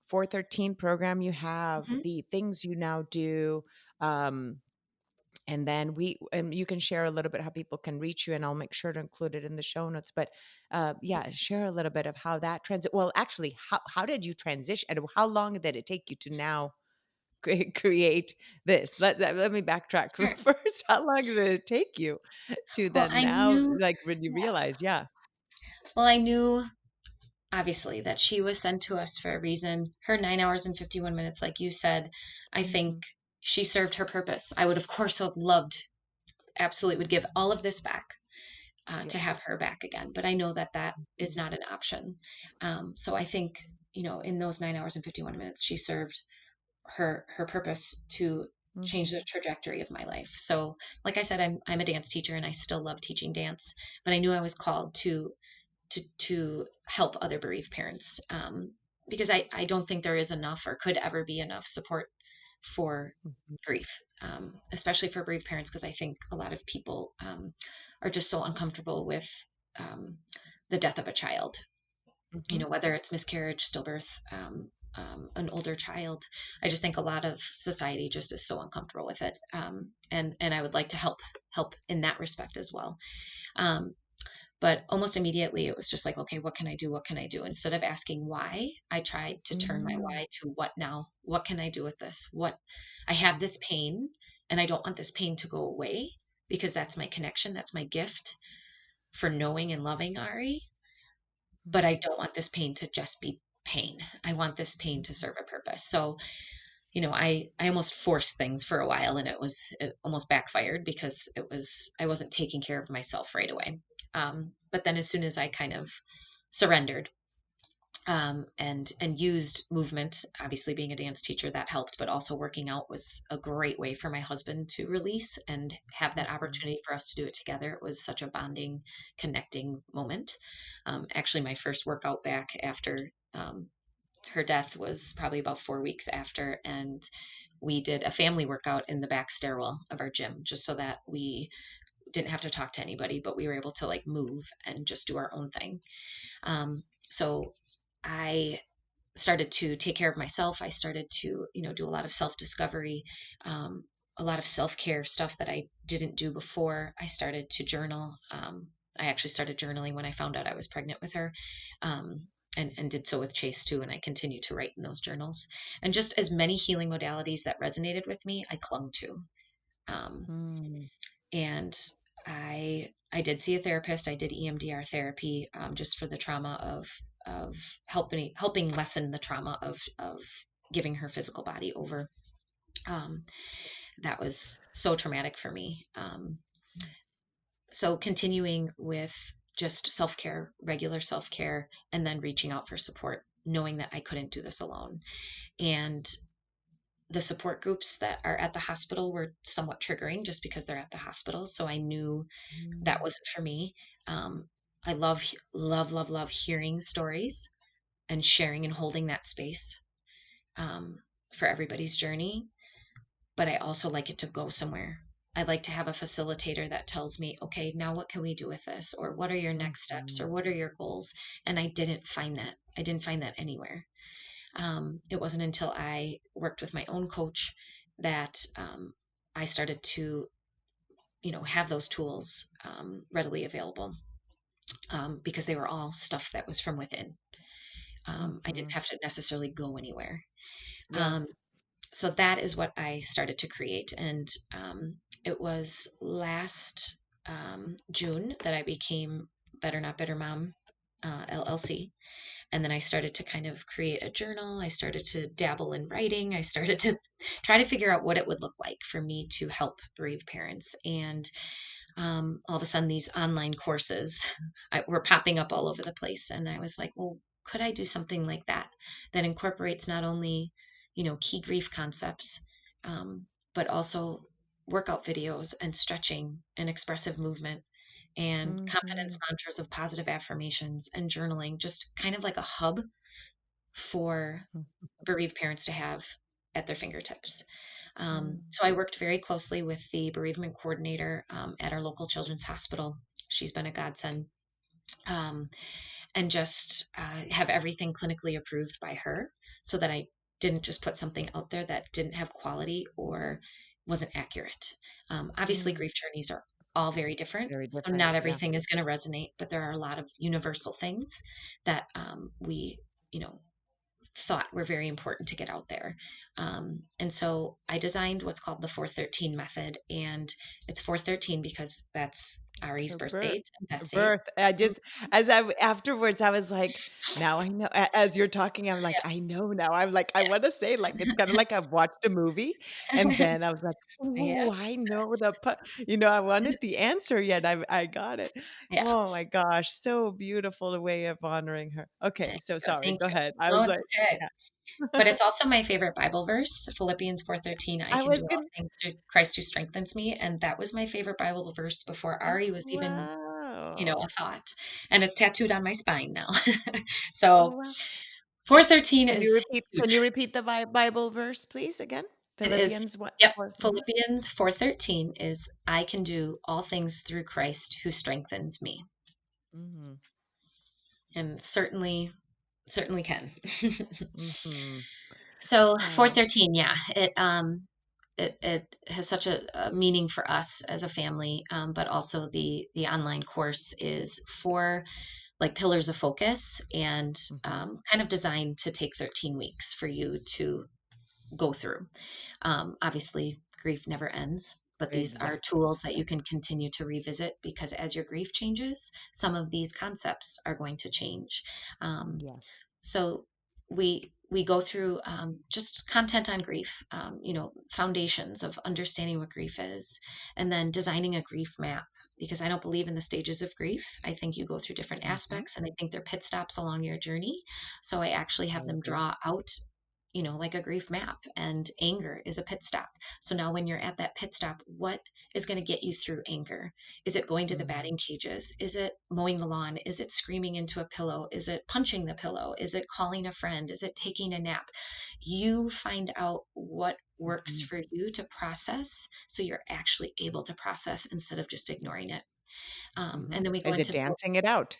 S2: 413 program you have,
S1: Mhm.
S2: the things you now do. um and then you can share a little bit how people can reach you, and I'll make sure to include it in the show notes. But yeah, share a little bit of how that transit. Well, actually, how did you transition, and how long did it take you to now create this? Let me backtrack
S1: Sure.
S2: first. How long did it take you to
S1: Well,
S2: then
S1: I
S2: now,
S1: knew.
S2: like when you
S1: Yeah.
S2: realize, yeah.
S1: Well, I knew obviously that she was sent to us for a reason. Her 9 hours and 51 minutes, like you said, I
S2: Mm-hmm.
S1: think she served her purpose. I would, of course, have loved, absolutely would give all of this back
S2: Yeah.
S1: to have her back again. But I know that that is
S2: Mhm.
S1: not an option. So I think, in those 9 hours and 51 minutes, she served her purpose to change the
S2: Mhm.
S1: trajectory of my life. So, like I said, I'm a dance teacher and I still love teaching dance, but I knew I was called to help other bereaved parents, because I don't think there is enough or could ever be enough support for
S2: Mhm.
S1: grief, especially for bereaved parents, because I think a lot of people are just so uncomfortable with um, the death of a child,
S2: Mhm.
S1: whether it's miscarriage, stillbirth, an older child. I just think a lot of society just is so uncomfortable with it, and I would like to help in that respect as well. Um, but almost immediately, it was just like, okay, what can I do? What can I do? Instead of asking why, I tried to turn my
S2: Mm.
S1: why to what now? What can I do with this? What I have this pain, and I don't want this pain to go away because that's my connection. That's my gift for knowing and loving Ari. But I
S2: Mm.
S1: don't want this pain to just be pain. I want this pain to
S2: Mhm.
S1: serve a purpose. So, I almost forced things for a while, and it almost backfired because I wasn't taking care of myself right away. But then as soon as I kind of surrendered, and used movement, obviously being a dance teacher, that helped, but also working out was a great way for my husband to release and have that
S2: Mhm.
S1: opportunity for us to do it together. It was such a bonding, connecting moment. Actually, my first workout back after her death was probably about 4 weeks after, and we did a family workout in the back stairwell of our gym just so that we didn't have to talk to anybody, but we were able to like move and just do our own thing. So I started to take care of myself. I started to, do a lot of self discovery, um, a lot of self care stuff that I didn't do before. I started to journal. I actually started journaling when I found out I was pregnant with her. Um, and did so with Chase too. And I continue to write in those journals. And just as many healing modalities that resonated with me, I clung to. Um,
S2: Mm.
S1: and I did see a therapist. I did EMDR therapy, just for the trauma of helping lessen the trauma of giving her physical body over. Um, that was so traumatic for me. So continuing with just self care, regular self care, and then reaching out for support, knowing that I couldn't do this alone. And the support groups that are at the hospital were somewhat triggering just because they're at the hospital. So I knew that
S2: Mm.
S1: wasn't for me. I love, love, love, love hearing stories and sharing and holding that space, um, for everybody's journey. But I also like it to go somewhere. I like to have a facilitator that tells me, okay, now what can we do with this? Or what are your next steps?
S2: Mhm.
S1: Or what are your goals? And I didn't find that. I didn't find that anywhere. It wasn't until I worked with my own coach that I started to, have those tools readily available, because they were all stuff that was from within. I didn't
S2: Mhm.
S1: have to necessarily go anywhere.
S2: Yes.
S1: Um, so that is what I started to create. And it was last June that I became Better Not Bitter Mom, LLC. And then I started to kind of create a journal. I started to dabble in writing. I started to try to figure out what it would look like for me to help bereaved parents. And all of a sudden, these online courses were popping up all over the place. And I was like, well, could I do something like that that incorporates not only, key grief concepts, but also workout videos and stretching and expressive movement and confidence
S2: Mhm.
S1: mantras of positive affirmations and journaling, just kind of like a hub for
S2: Mhm.
S1: bereaved parents to have at their fingertips.
S2: Mm.
S1: So I worked very closely with the bereavement coordinator at our local children's hospital. She's been a godsend. Um, and just have everything clinically approved by her so that I didn't just put something out there that didn't have quality or wasn't accurate. Obviously,
S2: Mm.
S1: grief journeys are all very different.
S2: Very
S1: So
S2: different.
S1: not
S2: Yeah.
S1: everything is going to resonate, but there are a lot of universal things that we, you know, thought were very important to get out there. And so I designed what's called the 413 method. And it's 413 because that's Ari's
S2: Her
S1: birth
S2: birth.
S1: date and
S2: Her
S1: death date.
S2: birth. I just as afterwards, I was like, "Now I know." As you're talking, I'm like,
S1: Yeah.
S2: "I know now." I'm like, I
S1: Yeah.
S2: wanna say, like, it's kinda like I've watched a movie, and then I was like,
S1: Yeah,
S2: "Ooh, I know the I wanted the answer, yet I got it."
S1: yeah,
S2: Oh my gosh, so beautiful the way of honoring her.
S1: there
S2: Okay,
S1: you
S2: so
S1: go,
S2: sorry,
S1: thank
S2: go
S1: you.
S2: ahead. I
S1: No,
S2: was
S1: it's
S2: like
S1: okay.
S2: yeah.
S1: But it's also my favorite Bible verse, Philippians 4:13. I
S2: I
S1: can
S2: was
S1: do all
S2: gonna
S1: things through Christ who strengthens me. And that was my favorite Bible verse before
S2: oh,
S1: Ari was even,
S2: wow.
S1: a thought. And it's tattooed on my spine now.
S2: Oh,
S1: So
S2: wow.
S1: 4:13
S2: Can you
S1: is
S2: repeat can you
S1: huge.
S2: repeat the Bible verse, please, again?
S1: It is,
S2: Philippians what?
S1: yep,
S2: 4 mhm,
S1: Philippians 4:13 is I can do all things through Christ who strengthens me.
S2: mhm,
S1: And certainly can.
S2: mhm.
S1: So
S2: Oh,
S1: 413, yeah, it has such a meaning for us as a family, but also the online course is four like pillars of focus and
S2: mhm.
S1: kind of designed to take 13 weeks for you to go through. Obviously, grief never ends, but these are
S2: Exactly.
S1: tools that you can continue to revisit because as your grief changes, some of these concepts are going to change. Um,
S2: Yes.
S1: so we go through just content on grief, foundations of understanding what grief is, and then designing a grief map. Because I don't believe in the stages of grief. I think you go through different
S2: Mhm.
S1: aspects, and I think they're pit stops along your journey. So I actually
S2: I
S1: have them
S2: agree.
S1: draw out, like a grief map, and anger is a pit stop. So now when you're at that pit stop, what is going to get you through anger? Is it going to the
S2: Mhm,
S1: batting cages? Is it mowing the lawn? Is it screaming into a pillow? Is it punching the pillow? Is it calling a friend? Is it taking a nap? You find out what works
S2: mhm,
S1: for you to process so you're actually able to process instead of just ignoring it.
S2: mhm.
S1: And then we go
S2: Is it
S1: into
S2: dancing it out?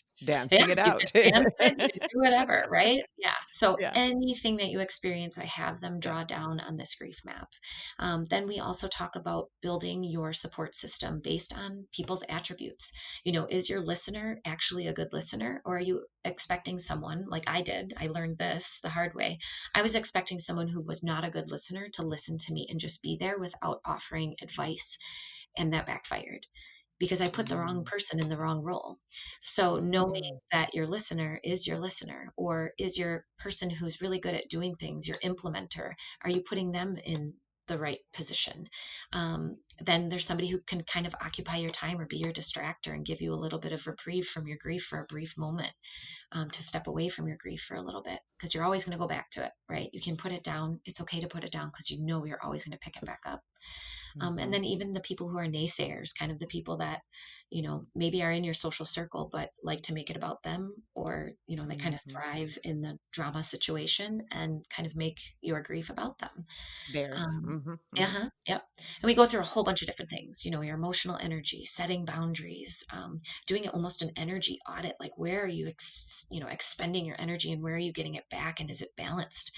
S1: yeah,
S2: Dancing it
S1: you
S2: out.
S1: could dance it, you could do whatever, right? Yeah, so
S2: Yeah.
S1: anything that you experience, I have them
S2: Yeah.
S1: draw down on this grief map. Then we also talk about building your support system based on people's attributes. Is your listener actually a good listener, or are you expecting someone like I did? I learned this the hard way. I was expecting someone who was not a good listener to listen to me and just be there without offering advice, and that backfired because I put the wrong
S2: Mm,
S1: person in the wrong role. So knowing
S2: mm,
S1: that your listener, or is your person who's really good at doing things, your implementer, are you putting them in the right position? Then there's somebody who can kind of occupy your time or be your distractor and give you a little bit of reprieve from your grief for a brief moment, to step away from your grief for a little bit because you're always going to go back to it, right? You can put it down. It's okay to put it down because you know you're always going to pick it back up. And
S2: mhm,
S1: then even the people who are naysayers, kind of the people that, maybe are in your social circle, but like to make it about them, or, they kind of
S2: mhm.
S1: thrive in the drama situation and kind of make your grief about them.
S2: Theirs.
S1: Um,
S2: Mhm, mhm.
S1: uh-huh, yep. And we go through a whole bunch of different things, your emotional energy, setting boundaries, doing it almost an energy audit. Like where are you, expending your energy and where are you getting it back? And is it balanced?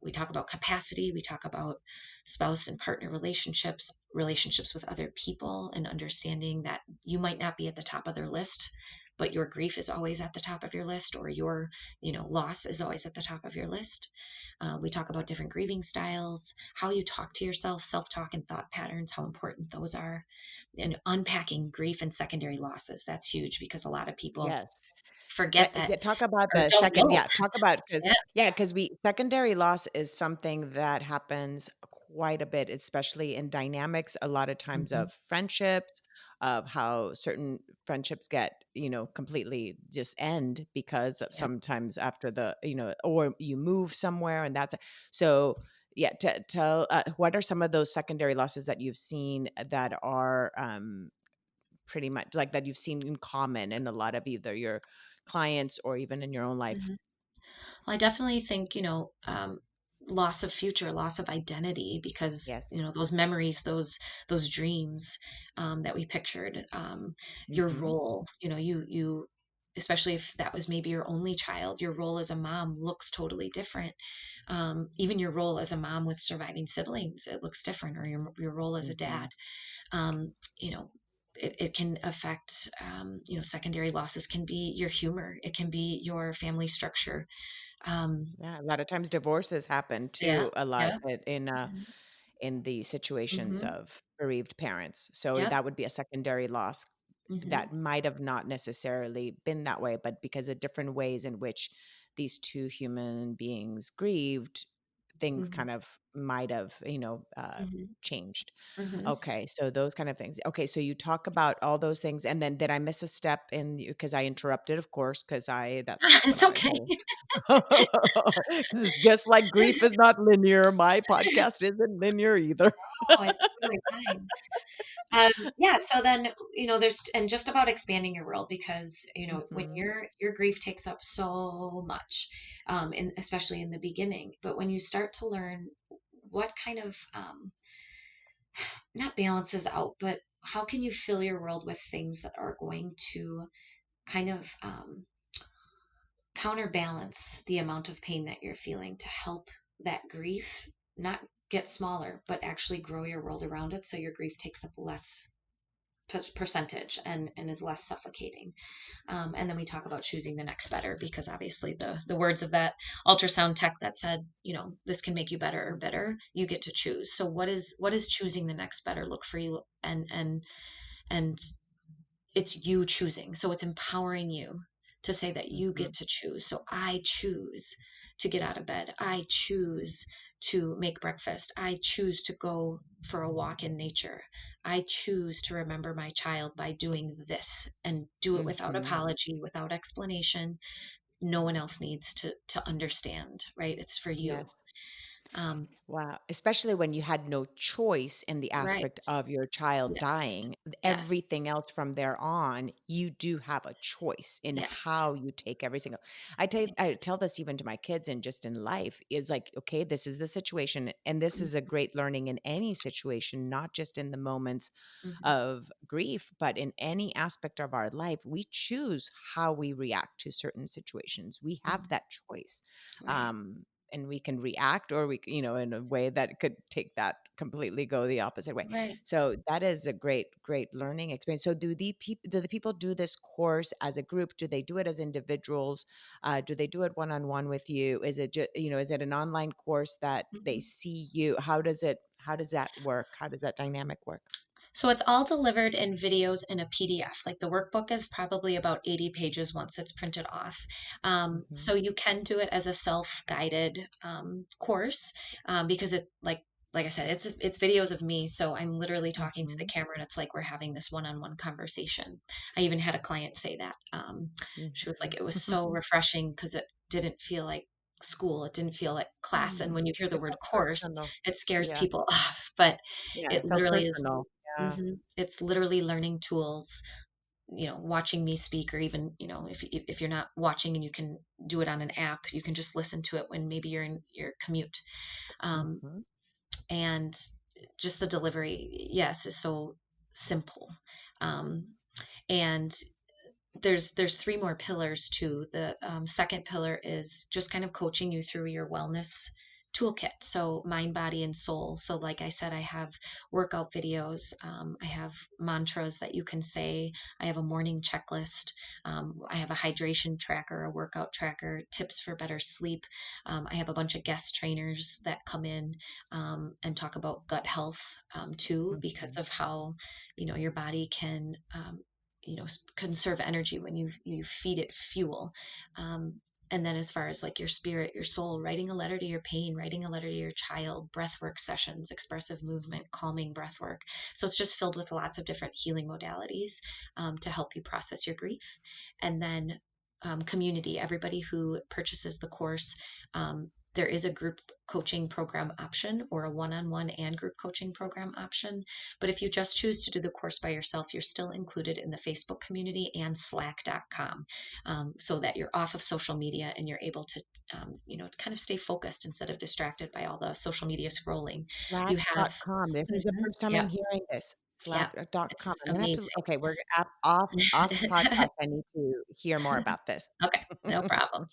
S1: We talk about capacity. We talk about spouse and partner relationships, relationships with other people, and understanding that you might not be at the top of their list, but your grief is always at the top of your list, or your, loss is always at the top of your list. We talk about different grieving styles, how you talk to yourself, self talk and thought patterns, how important those are, and unpacking grief and secondary losses. That's huge because a lot of people
S2: Yes.
S1: forget that
S2: Yeah, talk about
S1: or
S2: the
S1: don't
S2: second
S1: know.
S2: yeah, talk about
S1: Yeah.
S2: because we secondary loss is something that happens quite a bit, especially in dynamics, a lot of times
S1: Hmm.
S2: of friendships, of how certain friendships get, completely just end because of
S1: Yep.
S2: sometimes after or you move somewhere and so yeah, tell what are some of those secondary losses that you've seen that are pretty much like that you've seen in common in a lot of either your clients or even in your own life.
S1: Mhm. Well, I definitely think, loss of future, loss of identity, because,
S2: Yes.
S1: those memories, those dreams, that we pictured, your
S2: Mhm.
S1: role, especially if that was maybe your only child, your role as a mom looks totally different. Even your role as a mom with surviving siblings, it looks different, or your role as a dad.
S2: Mhm.
S1: Um, you know, it can affect, secondary losses can be your humor. It can be your family structure. Um,
S2: Yeah, a lot of times divorces happen
S1: yeah,
S2: too a lot
S1: yeah,
S2: in the situations
S1: mhm,
S2: of bereaved parents. So
S1: yep,
S2: that would be a secondary loss
S1: mhm,
S2: that might have not necessarily been that way, but because of different ways in which these two human beings grieved, things
S1: Mhm.
S2: kind of might have,
S1: Mhm.
S2: changed.
S1: Mhm.
S2: Okay, so those kind of things. Okay, so you talk about all those things, and then did I miss a step in because I interrupted, of course, because that's what
S1: It's
S2: I
S1: okay.
S2: do. 'Cause it's just like grief is not linear, my podcast isn't linear either.
S1: Oh, it's totally fine. Yeah, so then, there's and just about expanding your world because, when
S2: Mhm,
S1: your grief takes up so much, especially in the beginning, but when you start to learn what kind of not balances out, but how can you fill your world with things that are going to kind of counterbalance the amount of pain that you're feeling to help that grief not get smaller, but actually grow your world around it so your grief takes up less percentage and is less suffocating. And then we talk about choosing the next better because obviously the words of that ultrasound tech that said, this can make you better or better, you get to choose. So what is choosing the next better look for you, and it's you choosing. So it's empowering you to say that you
S2: mhm,
S1: get to choose. So I choose to get out of bed. I choose to make breakfast. I choose to go for a walk in nature. I choose to remember my child by doing this and do it without
S2: mhm.
S1: apology, without explanation. No one else needs to understand, right? It's for you.
S2: Yes.
S1: Um,
S2: Wow, especially when you had no choice in the
S1: right.
S2: aspect of your child
S1: Yes.
S2: dying.
S1: Yes.
S2: Everything else from there on, you do have a choice in
S1: Yes.
S2: how you take every single
S1: Right.
S2: I tell this even to my kids and just in life is like, okay, this is the situation. And this is a great learning in any situation, not just in the moments
S1: Mhm.
S2: of grief, but in any aspect of our life. We choose how we react to certain situations. We have
S1: Mhm.
S2: that choice.
S1: Right.
S2: Um, and we can react or in a way that could take that completely go the opposite way.
S1: Right.
S2: So that is a great learning experience. So do the people do this course as a group? Do they do it as individuals? Do they do it one-on-one with you? Is it just, is it an online course that they
S1: Mhm.
S2: see you? How does that work? How does that dynamic work?
S1: So it's all delivered in videos in a PDF. Like the workbook is probably about 80 pages once it's printed off. So
S2: Mhm,
S1: you can do it as a self-guided course because like I said, it's videos of me. So I'm literally talking to the
S2: mhm,
S1: camera, and it's like we're having this one-on-one conversation. I even had a client say that. She was like,
S2: mhm.
S1: it was so refreshing because it didn't feel like school. It didn't feel like class. And
S2: Mm,
S1: when you hear the
S2: it
S1: word
S2: felt
S1: course,
S2: personal.
S1: it scares
S2: Yeah,
S1: people off. But
S2: yeah,
S1: it
S2: it felt
S1: literally is.
S2: personal. Yeah.
S1: It's literally learning tools, watching me speak, or even, if you're not watching and you can do it on an app, you can just listen to it when maybe you're in your commute. Um,
S2: Mhm,
S1: and just the delivery, yes, is so simple. Um, and there's three more pillars too. The second pillar is just kind of coaching you through your wellness toolkit, so mind, body, and soul. So like I said, I have workout videos, I have mantras that you can say, I have a morning checklist, I have a hydration tracker, a workout tracker, tips for better sleep. I have a bunch of guest trainers that come in and talk about gut health too, because
S2: mhm.
S1: of how your body can conserve energy when you feed it fuel. And then as far as like your spirit, your soul, writing a letter to your pain, writing a letter to your child, breath work sessions, expressive movement, calming breath work. So it's just filled with lots of different healing modalities to help you process your grief. And then community, everybody who purchases the course, there is a group coaching program option or a one-on-one and group coaching program option. But if you just choose to do the course by yourself, you're still included in the Facebook community and slack.com, so that you're off of social media and you're able to, kind of stay focused instead of distracted by all the social media scrolling. You have,
S2: Slack.com. This is the
S1: mhm,
S2: first time
S1: yeah,
S2: I'm hearing this.
S1: yeah,
S2: Slack.com.
S1: it's
S2: I'm gonna have to
S1: amazing.
S2: okay, we're off podcast. I need to hear more about this.
S1: Okay, no problem.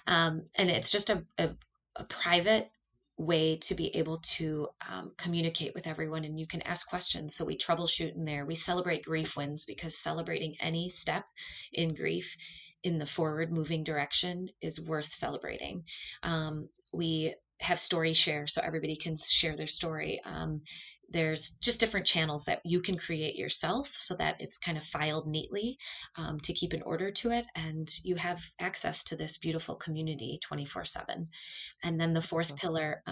S1: And it's just a private way to be able to communicate with everyone, and you can ask questions. So we troubleshoot in there. We celebrate grief wins because celebrating any step in grief in the forward moving direction is worth celebrating. We have story share so everybody can share their story. There's just different channels that you can create yourself so that it's kind of filed neatly, to keep an order to it. And you have access to this beautiful community 24/7. And then the fourth
S2: Wonderful.
S1: pillar,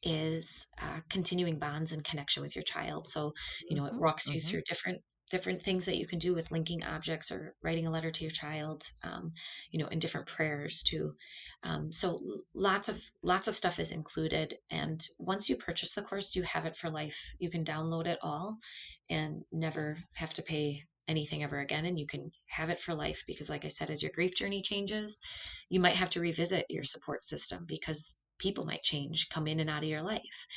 S1: is continuing bonds and connection with your child. So, it
S2: Mhm,
S1: walks you
S2: mhm.
S1: through different things that you can do with linking objects or writing a letter to your child, and different prayers too. So lots of stuff is included. And once you purchase the course, you have it for life. You can download it all and never have to pay anything ever again, and you can have it for life, because like I said, as your grief journey changes, you might have to revisit your support system because people might change, come in and out of your life.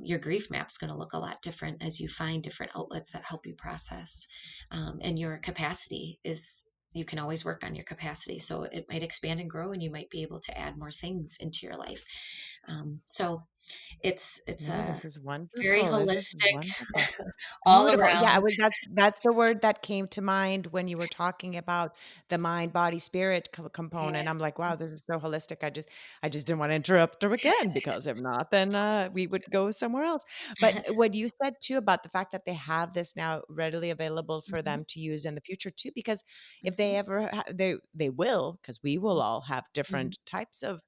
S1: Your grief map's going to look a lot different as you find different outlets that help you process. And your capacity is, you can always work on your capacity. So it might expand and grow, and you might be able to add more things into your life. So it's
S2: No, this
S1: a
S2: is
S1: very
S2: wonderful. This is
S1: holistic,
S2: wonderful.
S1: all
S2: Beautiful. Yeah, I
S1: around.
S2: was that's the word that came to mind when you were talking about the mind, body, spirit
S1: Yeah.
S2: component. I'm like, wow, this is so holistic. I just didn't want to interrupt her again because if not, then we would go somewhere else. But what you said too about the fact that they have this now readily available for
S1: Mhm,
S2: them to use in the future too, because if they
S1: mhm,
S2: ever they will, because we will all have
S1: mhm,
S2: different types of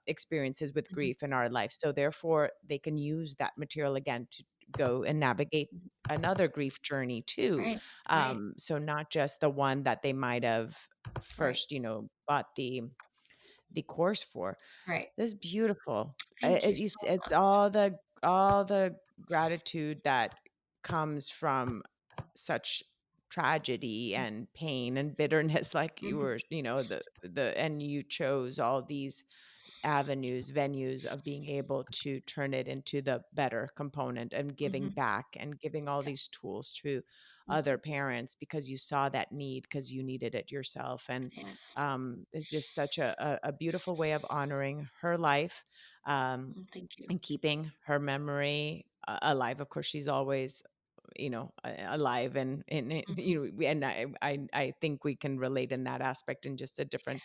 S2: experiences with
S1: mhm.
S2: grief in our life. So therefore, they can use that material again to go and navigate
S1: Mhm.
S2: another grief journey too.
S1: Right, right,
S2: So not just the one that they might have
S1: right,
S2: first, bought the course for.
S1: right.
S2: This is beautiful.
S1: Thank you so
S2: It's
S1: much.
S2: all the gratitude that comes from such tragedy and pain and bitterness, like you
S1: Mhm,
S2: were, and you chose all these avenues, venues of being able to turn it into the better component and giving
S1: mhm.
S2: back and giving all
S1: Yeah,
S2: these tools to
S1: mhm.
S2: other parents because you saw that need because you needed it yourself. And
S1: Yes.
S2: it's just such a beautiful way of honoring her life, um,
S1: Thank you.
S2: and keeping her memory alive. Of course, she's always alive and
S1: Mhm.
S2: and I think we can relate in that aspect in just a different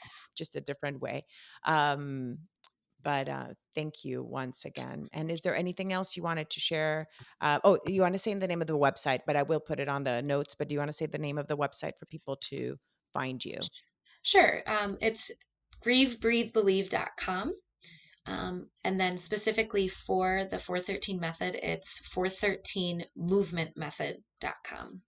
S2: way. um but thank you once again. And is there anything else you wanted to share? Oh, you want to say the name of the website, but I will put it on the notes. But do you want to say the name of the website for people to find you?
S1: Sure. It's grievebreathebelieve.com. And then specifically for the 413 method, it's 413movementmethod.com.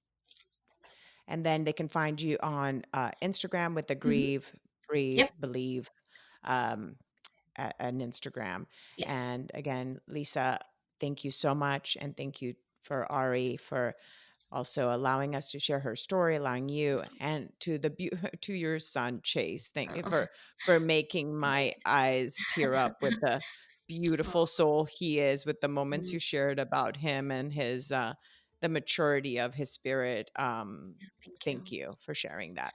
S2: And then they can find you on Instagram with the
S1: Hmm.
S2: Grieve, Breathe,
S1: Yep.
S2: Believe, um, an Instagram.
S1: Yes.
S2: And again, Lisa, thank you so much. And thank you for Ari for also allowing us to share her story, allowing you and to to your son Chase. Thank you
S1: Oh,
S2: for making my eyes tear up with the beautiful soul he is, with the moments
S1: mm,
S2: you shared about him and his the maturity of his spirit.
S1: thank you.
S2: Thank you for sharing that.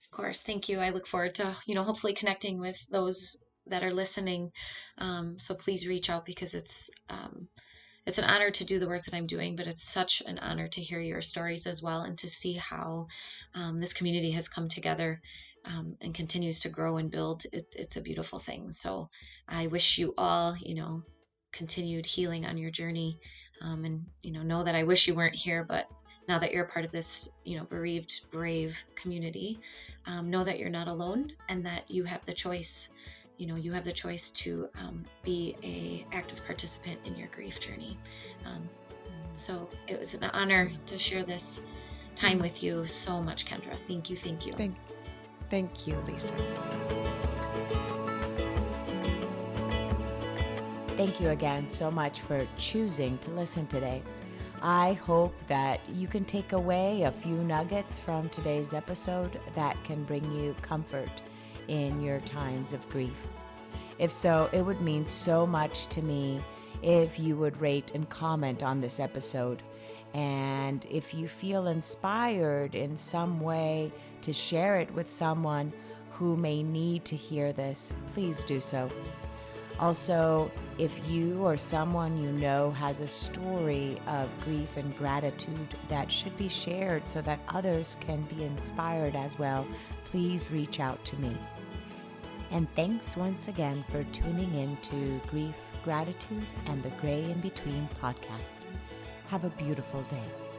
S1: Of course. Thank you. I look forward to, hopefully connecting with those that are listening. So please reach out, because it's an honor to do the work that I'm doing, but it's such an honor to hear your stories as well, and to see how this community has come together, and continues to grow and build. It's a beautiful thing. So I wish you all, continued healing on your journey. And, know that I wish you weren't here, but now that you're a part of this, bereaved, brave community, know that you're not alone, and that you have the choice. You have the choice to be a active participant in your grief journey. Um, so it was an honor
S2: Mm.
S1: to share this time with you so much, Kendra. Thank you. Thank you.
S2: Thank, thank you, Lisa. Thank you again so much for choosing to listen today. I hope that you can take away a few nuggets from today's episode that can bring you comfort in your times of grief. If so, it would mean so much to me if you would rate and comment on this episode. And if you feel inspired in some way to share it with someone who may need to hear this, please do so. Also, if you or someone you know has a story of grief and gratitude that should be shared so that others can be inspired as well, please reach out to me. And thanks once again for tuning in to Grief, Gratitude, and the Gray in Between podcast. Have a beautiful day.